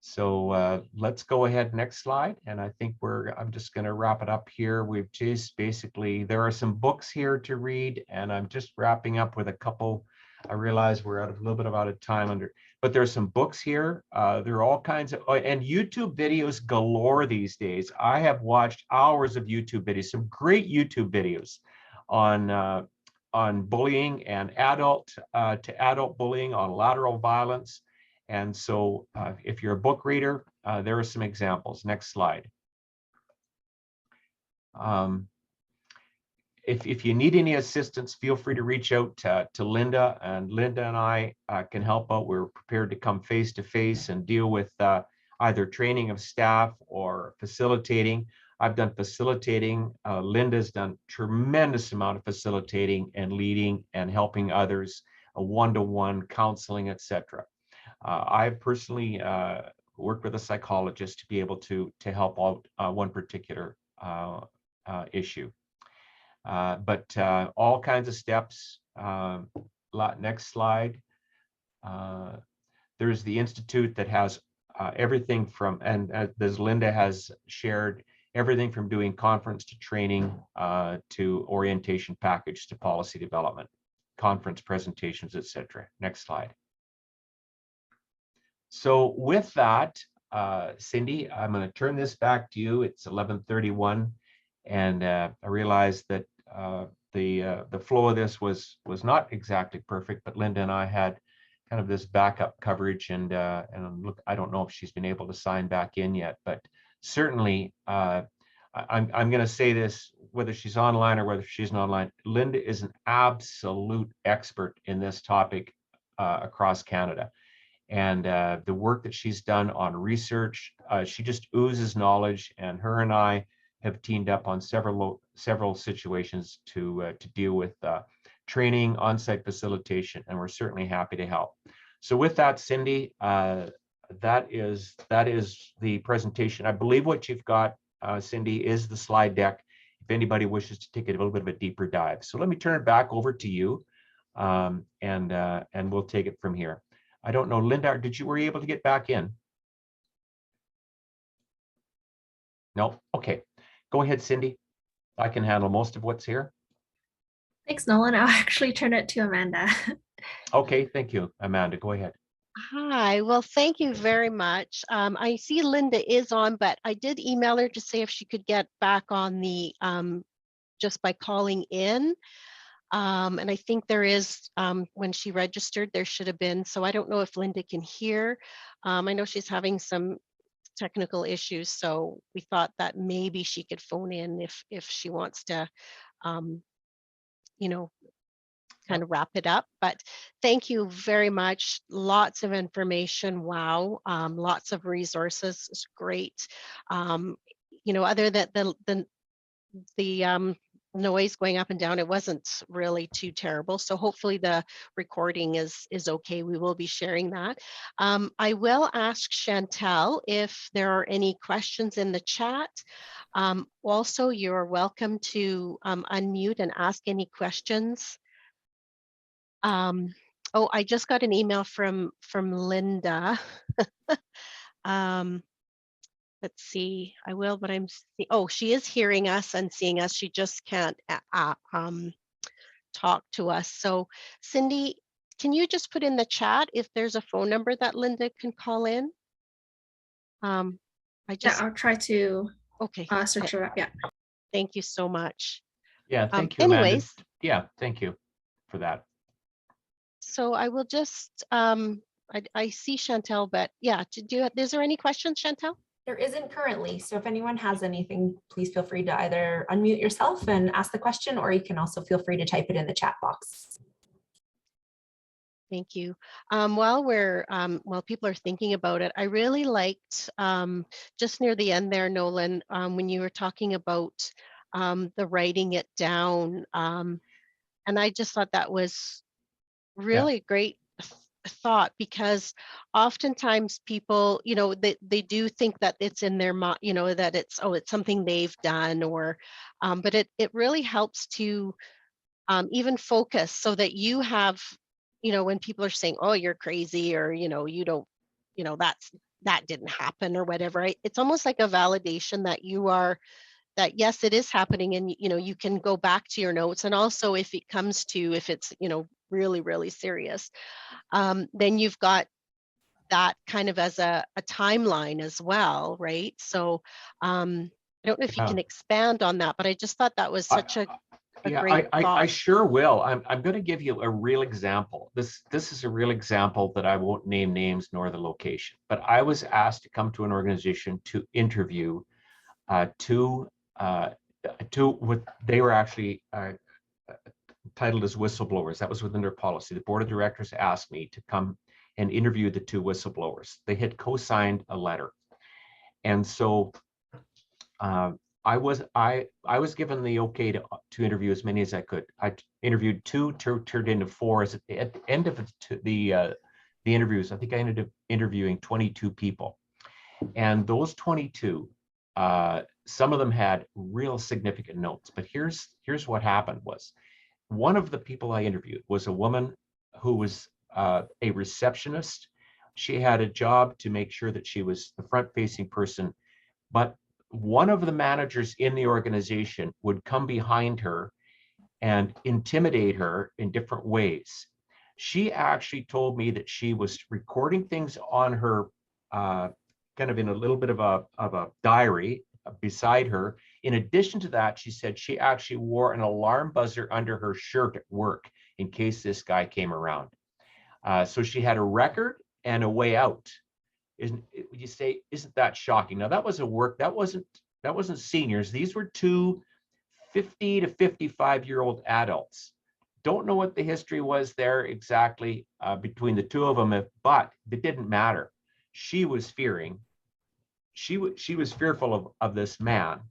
So let's go ahead, next slide. And I think I'm just going to wrap it up here. We've just basically, there are some books here to read, and I'm just wrapping up with a couple. I realize we're a little bit out of time but there's some books here. There are all kinds of, and YouTube videos galore these days. I have watched hours of YouTube videos, some great YouTube videos on bullying and adult to adult bullying, on lateral violence. And so if you're a book reader, there are some examples. Next slide. If you need any assistance, feel free to reach out to Linda, and Linda and I can help out. We're prepared to come face to face and deal with either training of staff or facilitating. I've done facilitating. Linda's done tremendous amount of facilitating and leading and helping others, one-to-one counseling, etc. I've personally worked with a psychologist to be able to help out one particular issue. But all kinds of steps. Next slide. There's the Institute that has everything from, and as Linda has shared, everything from doing conference to training to orientation package to policy development, conference presentations, etc. Next slide. So with that, Cindy, I'm going to turn this back to you. It's 11:31, and I realize that the flow of this was not exactly perfect, but Linda and I had kind of this backup coverage, and look, I don't know if she's been able to sign back in yet, but certainly I'm going to say this, whether she's online or whether she's not online, Linda is an absolute expert in this topic across Canada. And the work that she's done on research, she just oozes knowledge, and her and I have teamed up on several situations to deal with training, on-site facilitation, and we're certainly happy to help. So with that, Cindy, that is the presentation. I believe what you've got, Cindy, is the slide deck, if anybody wishes to take a little bit of a deeper dive. So let me turn it back over to you, and we'll take it from here. I don't know, Linda, were you able to get back in? No? Okay. Go ahead, Cindy. I can handle most of what's here. Thanks, Nolan. I'll actually turn it to Amanda. Okay, thank you, Amanda. Go ahead. Hi, well, thank you very much. I see Linda is on, but I did email her to say if she could get back on the just by calling in. And I think there is, when she registered, there should have been. So I don't know if Linda can hear. I know she's having some technical issues, so we thought that maybe she could phone in if she wants to, you know, kind of wrap it up. But thank you very much. Lots of information. Wow. Lots of resources. It's great. You know, other than the noise going up and down, it wasn't really too terrible. So hopefully the recording is okay. We will be sharing that. I will ask Chantel if there are any questions in the chat. Also, you're welcome to unmute and ask any questions. Oh, I just got an email from Linda. Let's see, I will, but oh, she is hearing us and seeing us. She just can't talk to us. So Cindy, can you just put in the chat if there's a phone number that Linda can call in? Yeah, I'll try to search it up. Yeah. Thank you so much. Yeah, thank you, anyways, Amanda. Yeah, thank you for that. So I will just, I see Chantel, but yeah, is there any questions, Chantel? There isn't currently. So if anyone has anything, please feel free to either unmute yourself and ask the question, or you can also feel free to type it in the chat box. Thank you. While people are thinking about it, I really liked just near the end there, Nolan, when you were talking about the writing it down. And I just thought that was really great thought, because oftentimes people, they do think that it's in their mind, that it's something they've done, or but it really helps to even focus, so that you have, when people are saying, oh, you're crazy, or you don't, that didn't happen, or whatever, it's almost like a validation that you are, that yes, it is happening, and you can go back to your notes. And also, if it's really, really serious, then you've got that kind of as a timeline as well, right? So I don't know if you Yeah. can expand on that, but I just thought that was such a Yeah, great I thought. sure will. I'm going to give you a real example. This is a real example that I won't name names nor the location, but I was asked to come to an organization to interview two what they were actually titled as whistleblowers. That was within their policy. The board of directors asked me to come and interview the two whistleblowers. They had co-signed a letter, and so I was given the okay to interview as many as I could. I interviewed two, turned into four. At the end of the interviews, I think I ended up interviewing 22 people, and those 22, some of them had real significant notes. But here's what happened: was one of the people I interviewed was a woman who was a receptionist. She had a job to make sure that she was the front-facing person, but one of the managers in the organization would come behind her and intimidate her in different ways. She actually told me that she was recording things on her, kind of in a little bit of a diary beside her. In addition to that, she said she actually wore an alarm buzzer under her shirt at work in case this guy came around. So she had a record and a way out. You say, isn't that shocking? Now that wasn't seniors. These were two 50 to 55-year-old adults. Don't know what the history was there exactly between the two of them, but it didn't matter. She was fearing. She was fearful of this man.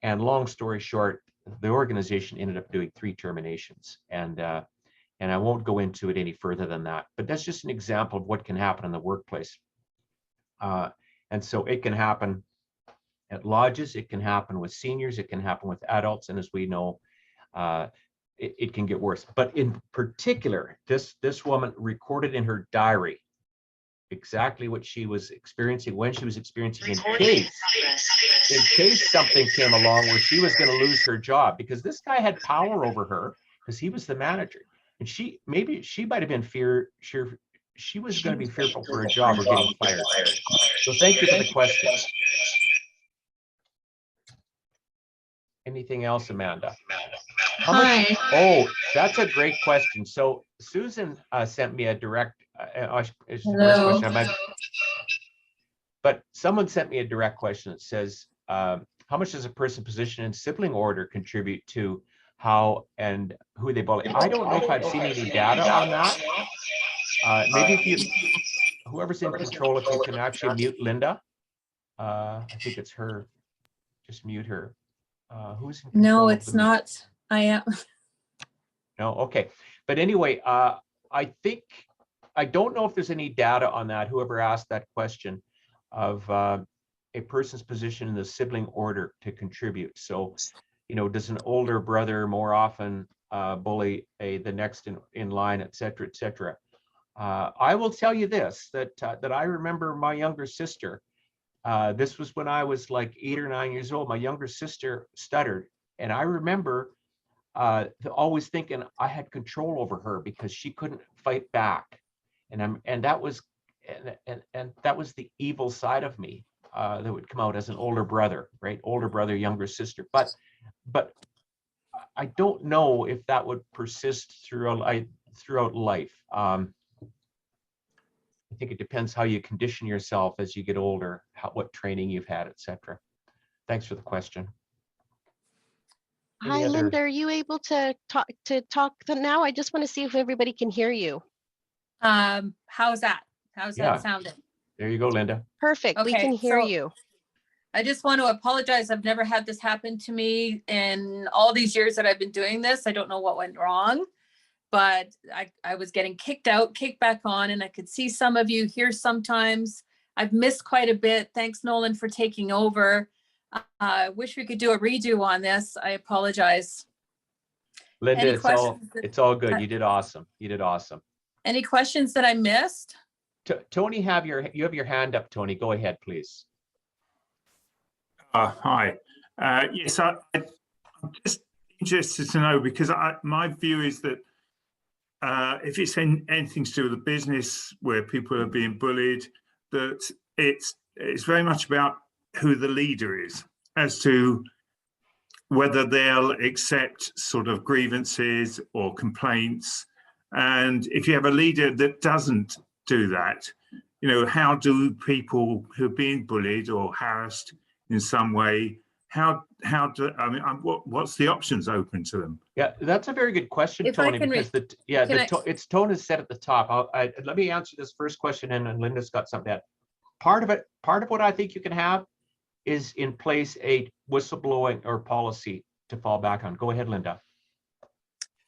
And long story short, the organization ended up doing 3 terminations. And I won't go into it any further than that. But that's just an example of what can happen in the workplace. And so it can happen at lodges, it can happen with seniors, it can happen with adults, and as we know, it can get worse. But in particular, this woman recorded in her diary exactly what she was experiencing, when she was experiencing, in case something came along where she was going to lose her job, because this guy had power over her because he was the manager, and she might have been she was going to be fearful for her job or getting fired. So thank you for the question. Anything else, Amanda? Hi. Oh, that's a great question. So Susan sent me a direct, Hello. question, but someone sent me a direct question that says, how much does a person positioned in sibling order contribute to how and who they bully? I don't know if I've seen any data on that. Maybe if whoever's in control, if you can actually mute Linda. I think it's her. Just mute her. Who's in control? No, it's not. I am. No, okay. But anyway, I think, I don't know if there's any data on that, whoever asked that question, of a person's position in the sibling order to contribute. So, does an older brother more often bully the next in line, et cetera, et cetera. I will tell you this, that I remember my younger sister. This was when I was like 8 or 9 years old. My younger sister stuttered, and I remember always thinking I had control over her because she couldn't fight back, and that was the evil side of me that would come out as an older brother, right? Older brother, younger sister. But I don't know if that would persist throughout life. I think it depends how you condition yourself as you get older, what training you've had, etc. Thanks for the question. Hi, Linda. Are you able to talk now? I just want to see if everybody can hear you. How's that? How's that sounding? There you go, Linda. Perfect. We can hear you. I just want to apologize. I've never had this happen to me in all these years that I've been doing this. I don't know what went wrong. but I was getting kicked out, kicked back on, and I could see some of you here sometimes. I've missed quite a bit. Thanks, Nolan, for taking over. I wish we could do a redo on this. I apologize. Linda, Any it's all questions? good. You did awesome. You did awesome. Any questions that I missed? Tony, you have your hand up, Tony. Go ahead, please. Hi. Yes, I'm just interested to know, because my view is that if it's anything to do with a business where people are being bullied, that it's very much about who the leader is, as to whether they'll accept sort of grievances or complaints. And if you have a leader that doesn't do that, how do people who are being bullied or harassed in some way, what's the options open to them? Yeah, that's a very good question, If I Tony, can because its tone is set at the top. Let me answer this first question, and Linda's got something to add. Part of what I think you can have is in place a whistleblowing or policy to fall back on. Go ahead, Linda.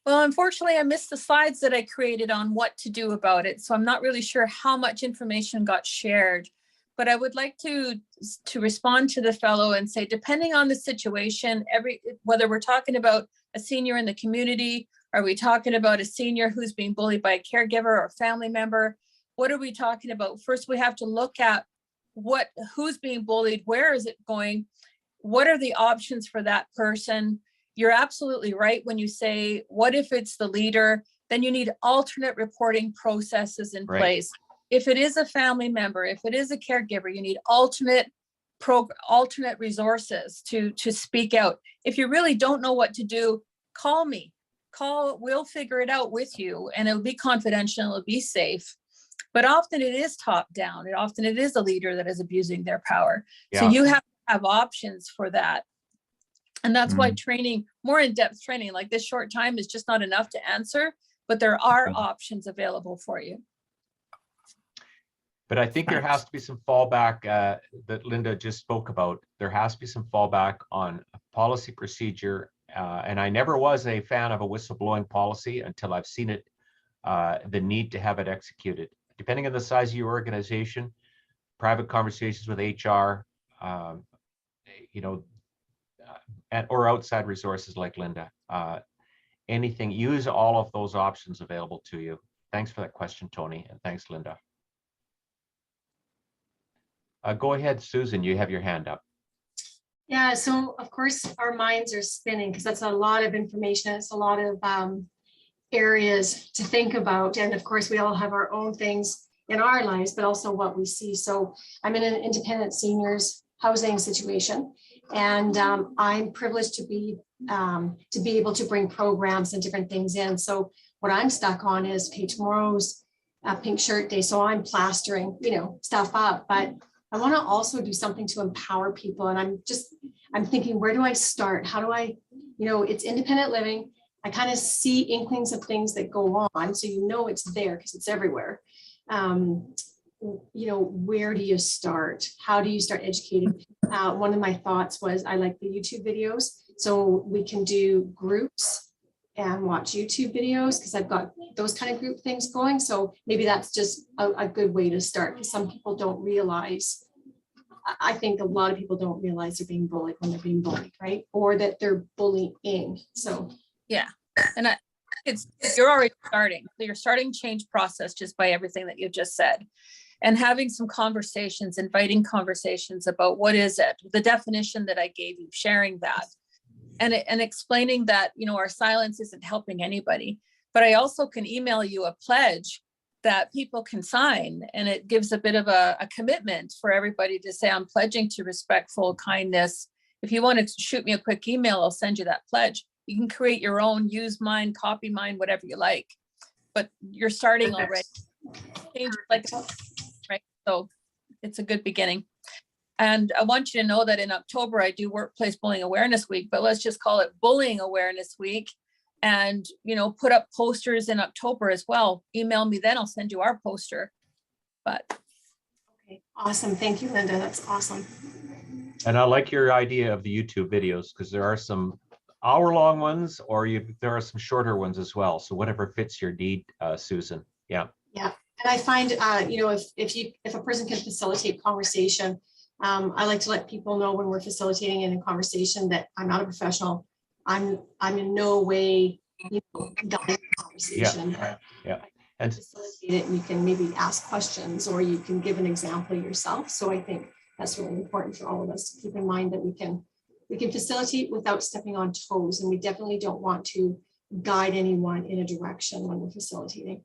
Well, unfortunately, I missed the slides that I created on what to do about it. So I'm not really sure how much information got shared. But I would like to respond to the fellow and say, depending on the situation, whether we're talking about a senior in the community, are we talking about a senior who's being bullied by a caregiver or family member? What are we talking about? First, we have to look at who's being bullied, where is it going? What are the options for that person? You're absolutely right when you say, what if it's the leader? Then you need alternate reporting processes in place. If it is a family member, if it is a caregiver, you need alternate resources to speak out. If you really don't know what to do, call me. We'll figure it out with you, and it'll be confidential, it'll be safe. But often it is top down, and often it is a leader that is abusing their power. Yeah. So you have to have options for that. And that's why training, more in-depth training like this short time is just not enough to answer, but there are options available for you. But I think there has to be some fallback that Linda just spoke about. There has to be some fallback on a policy procedure. And I never was a fan of a whistleblowing policy until I've seen it, the need to have it executed. Depending on the size of your organization, private conversations with HR, or outside resources like Linda, anything, use all of those options available to you. Thanks for that question, Tony, and thanks, Linda. Go ahead, Susan, you have your hand up. Yeah, so of course our minds are spinning because that's a lot of information. It's a lot of areas to think about. And of course we all have our own things in our lives, but also what we see. So I'm in an independent seniors housing situation, and I'm privileged to be able to bring programs and different things in. So what I'm stuck on is, okay, tomorrow's Pink Shirt Day. So I'm plastering, stuff up, but I want to also do something to empower people. And I'm thinking, where do I start? How do I, it's independent living. I kind of see inklings of things that go on. So, it's there because it's everywhere. Where do you start? How do you start educating? One of my thoughts was I like the YouTube videos. So we can do groups and watch YouTube videos because I've got those kind of group things going. So maybe that's just a good way to start, because some people don't realize, I think a lot of people don't realize they're being bullied when they're being bullied, right? Or that they're bullying. So yeah, and you're already starting. So you're starting change process just by everything that you've just said, and having some conversations, inviting conversations about what is it, the definition that I gave you, sharing that. And explaining that, our silence isn't helping anybody, but I also can email you a pledge that people can sign. And it gives a bit of a commitment for everybody to say, I'm pledging to respectful kindness. If you want to shoot me a quick email, I'll send you that pledge. You can create your own, use mine, copy mine, whatever you like, but you're starting already. Change right? So it's a good beginning. And I want you to know that in October, I do Workplace Bullying Awareness Week, but let's just call it Bullying Awareness Week. And, put up posters in October as well. Email me then, I'll send you our poster. But. Okay, awesome. Thank you, Linda. That's awesome. And I like your idea of the YouTube videos, because there are some hour-long ones, or there are some shorter ones as well. So whatever fits your need, Susan. Yeah. Yeah, and I find, if a person can facilitate conversation, I like to let people know when we're facilitating in a conversation that I'm not a professional. I'm in no way, guiding the conversation. Yeah. And Facilitate it, and you can maybe ask questions, or you can give an example yourself. So I think that's really important for all of us to keep in mind, that we can facilitate without stepping on toes, and we definitely don't want to guide anyone in a direction when we're facilitating.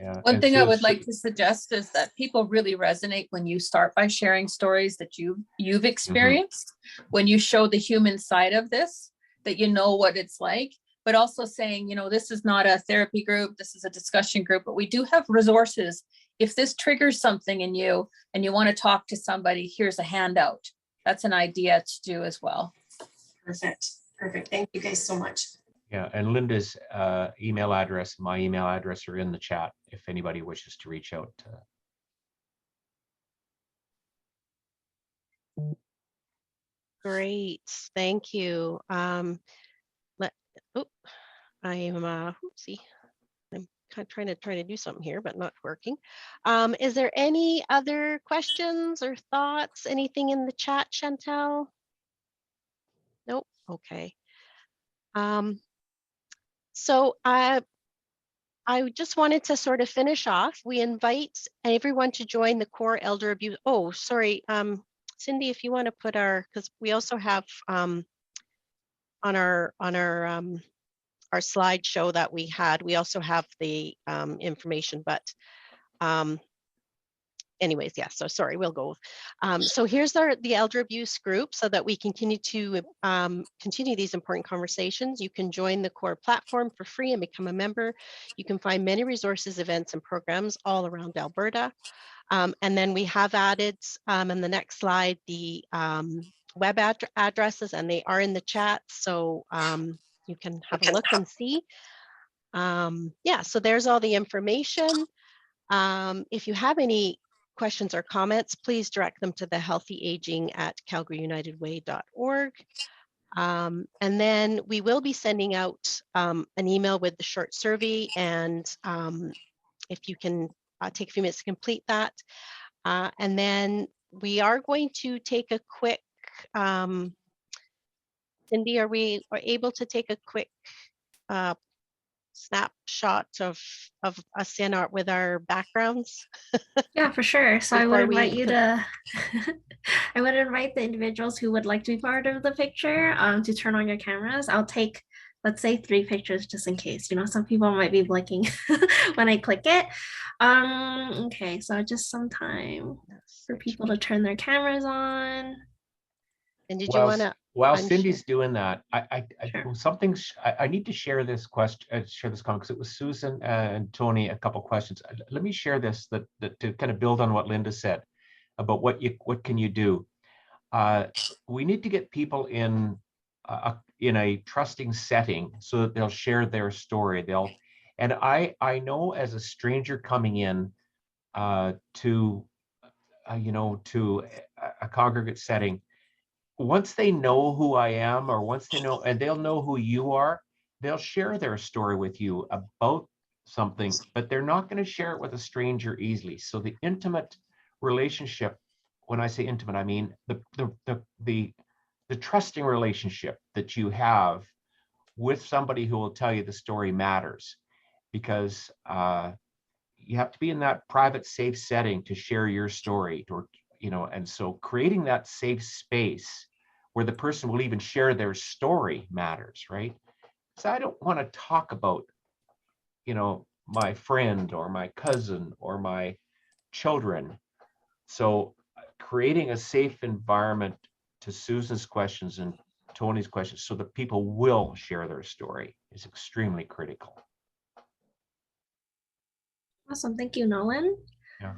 yeah. One And thing I would Susan- like to suggest is that people really resonate when you start by sharing stories that you've experienced, when you show the human side of this, that you know what it's like, but also saying, this is not a therapy group, this is a discussion group, but we do have resources. If this triggers something in you and you want to talk to somebody, here's a handout. That's an idea to do as well. Perfect. Thank you guys so much. Yeah, and Linda's email address, my email address are in the chat if anybody wishes to reach out. Great, thank you. I am oopsie. I'm kind of trying to do something here, but not working. Is there any other questions or thoughts? Anything in the chat, Chantel? Nope. Okay. So I just wanted to sort of finish off. We invite everyone to join the core elder abuse. Oh, sorry, Cindy, if you want to put because we also have on our slideshow that we had, we also have the information, but anyways, yeah, so sorry, we'll go. So here's the elder abuse group so that we can continue to continue these important conversations. You can join the core platform for free and become a member. You can find many resources, events, and programs all around Alberta. And then we have added in the next slide the web addresses, and they are in the chat. So you can have a look and see. Yeah, so there's all the information. If you have any questions or comments, please direct them to the healthyaging@calgaryunitedway.org. And then we will be sending out an email with the short survey, and if you can take a few minutes to complete that. And then we are going to take a quick, Cindy, are we able to take a quick snapshot of us with our backgrounds? Yeah, for sure. So I would Before invite we you to, I would invite the individuals who would like to be part of the picture to turn on your cameras. I'll take, let's say 3 pictures just in case. Some people might be blinking when I click it. Okay, so just some time for people to turn their cameras on. And did you want to? While Cindy's doing that, I need to share this question, share this comment, because it was Susan and Tony a couple questions. Let me share this that to kind of build on what Linda said about what can you do. We need to get people in a trusting setting so that they'll share their story. And I know as a stranger coming in to a congregate setting, once they know who I am, or once they know, and they'll know who you are, they'll share their story with you about something, but they're not going to share it with a stranger easily. So the intimate relationship, when I say intimate, I mean the trusting relationship that you have with somebody who will tell you the story matters, because you have to be in that private, safe setting to share your story, and so creating that safe space where the person will even share their story matters, right? So I don't want to talk about, my friend or my cousin or my children. So creating a safe environment, to Susan's questions and Tony's questions, so that people will share their story, is extremely critical. Awesome, thank you, Nolan. Yeah.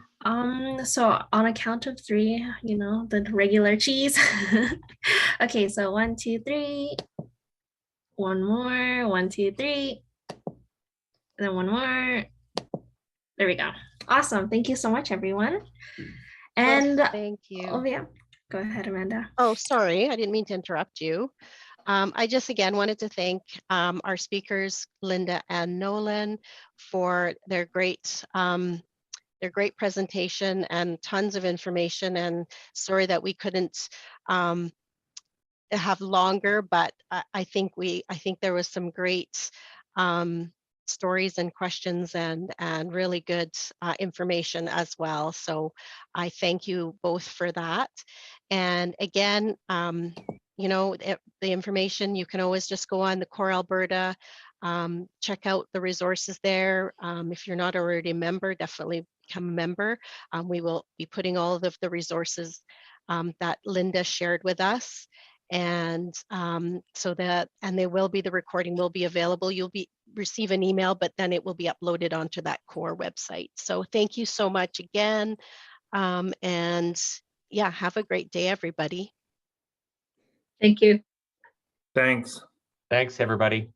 So on a count of 3, the regular cheese. Okay, so 1, 2, 3. One more, 1, 2, 3. And then one more. There we go. Awesome. Thank you so much, everyone. And thank you. oh yeah, go ahead, Amanda. Oh, sorry, I didn't mean to interrupt you. I just again wanted to thank our speakers, Linda and Nolan, for their great presentation and tons of information. And sorry that we couldn't have longer, but I think there was some great stories and questions and really good information as well. So I thank you both for that. And again, you know, the information, you can always just go on the Core Alberta, check out the resources there. If you're not already a member, definitely become a member. We will be putting all of the resources that Linda shared with us. And so that, and they will be, the recording will be available. You'll receive an email, but then it will be uploaded onto that core website. So thank you so much again. And yeah, have a great day, everybody. Thank you. Thanks. Thanks, everybody.